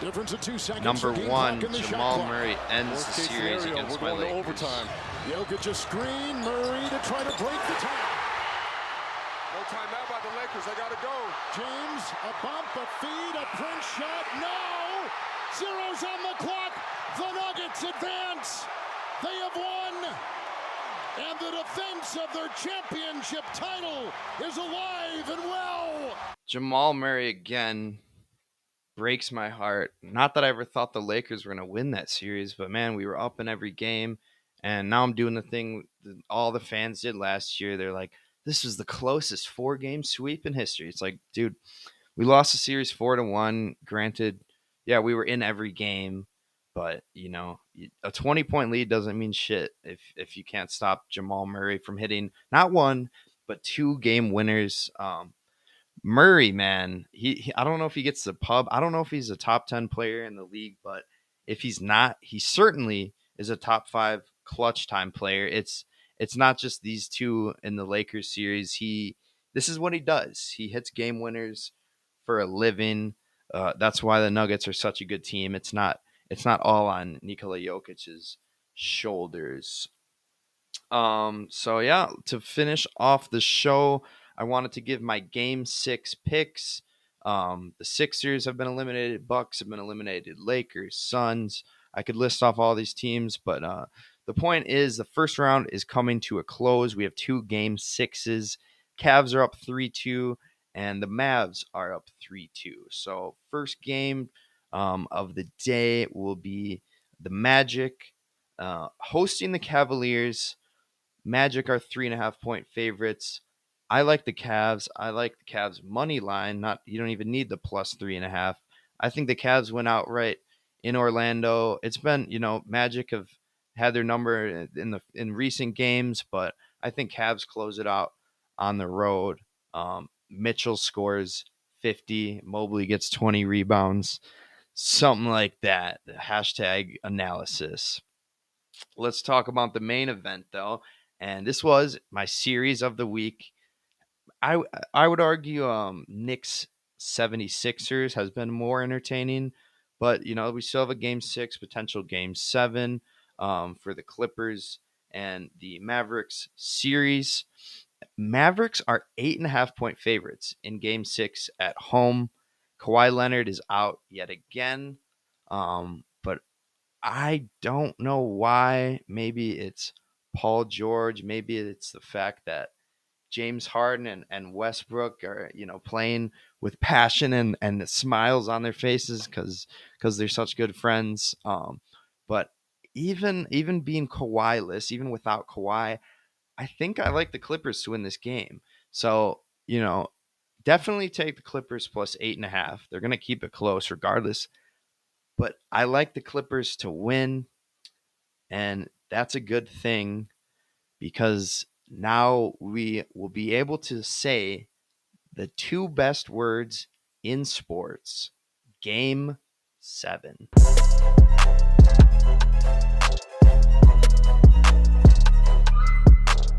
Difference of 2 seconds. Number 1, Jamal Murray ends the series against my Lakers. Overtime. Jokic a screen. Murray to try to break the tie. No timeout by the Lakers. Lakers. They got to go. James, a bump, a feed, a Prince shot. No! Zero's on the clock. The Nuggets advance. They have won. And the defense of their championship title is alive and well. Jamal Murray again breaks my heart. Not that I ever thought the Lakers were going to win that series, but man, we were up in every game. And now I'm doing the thing that all the fans did last year. They're like, this is the closest 4-game sweep in history. It's like, dude, we lost the series 4-1. Granted, yeah, we were in every game, but a 20-point lead doesn't mean shit if you can't stop Jamal Murray from hitting not one but 2-game winners. Murray, man, he I don't know if he gets the pub. I don't know if he's a top 10 player in the league, but if he's not, he certainly is a top 5 clutch time player. It's not just these two in the Lakers series. This is what he does. He hits game winners for a living. That's why the Nuggets are such a good team. It's not all on Nikola Jokic's shoulders. So yeah, to finish off the show, I wanted to give my game 6 picks. The Sixers have been eliminated, Bucks have been eliminated, Lakers, Suns. I could list off all these teams, but the point is the first round is coming to a close. We have 2 game 6s. Cavs are up 3-2, and the Mavs are up 3-2. So first game of the day will be the Magic hosting the Cavaliers. Magic are 3.5-point favorites. I like the Cavs. I like the Cavs money line. You don't even need the plus 3.5. I think the Cavs went outright in Orlando. It's been, Magic have had their number in recent games, but I think Cavs close it out on the road. Mitchell scores 50. Mobley gets 20 rebounds. Something like that. Hashtag analysis. Let's talk about the main event, though. And this was my series of the week. I would argue Knicks 76ers has been more entertaining, but we still have a game 6, potential game 7 for the Clippers and the Mavericks series. Mavericks are 8.5-point favorites in game 6 at home. Kawhi Leonard is out yet again, but I don't know why. Maybe it's Paul George. Maybe it's the fact that James Harden and Westbrook are, playing with passion and smiles on their faces because they're such good friends. But even being Kawhi-less, even without Kawhi, I think I like the Clippers to win this game. So, definitely take the Clippers plus 8.5. They're going to keep it close regardless. But I like the Clippers to win, and that's a good thing because now we will be able to say the 2 best words in sports. Game 7.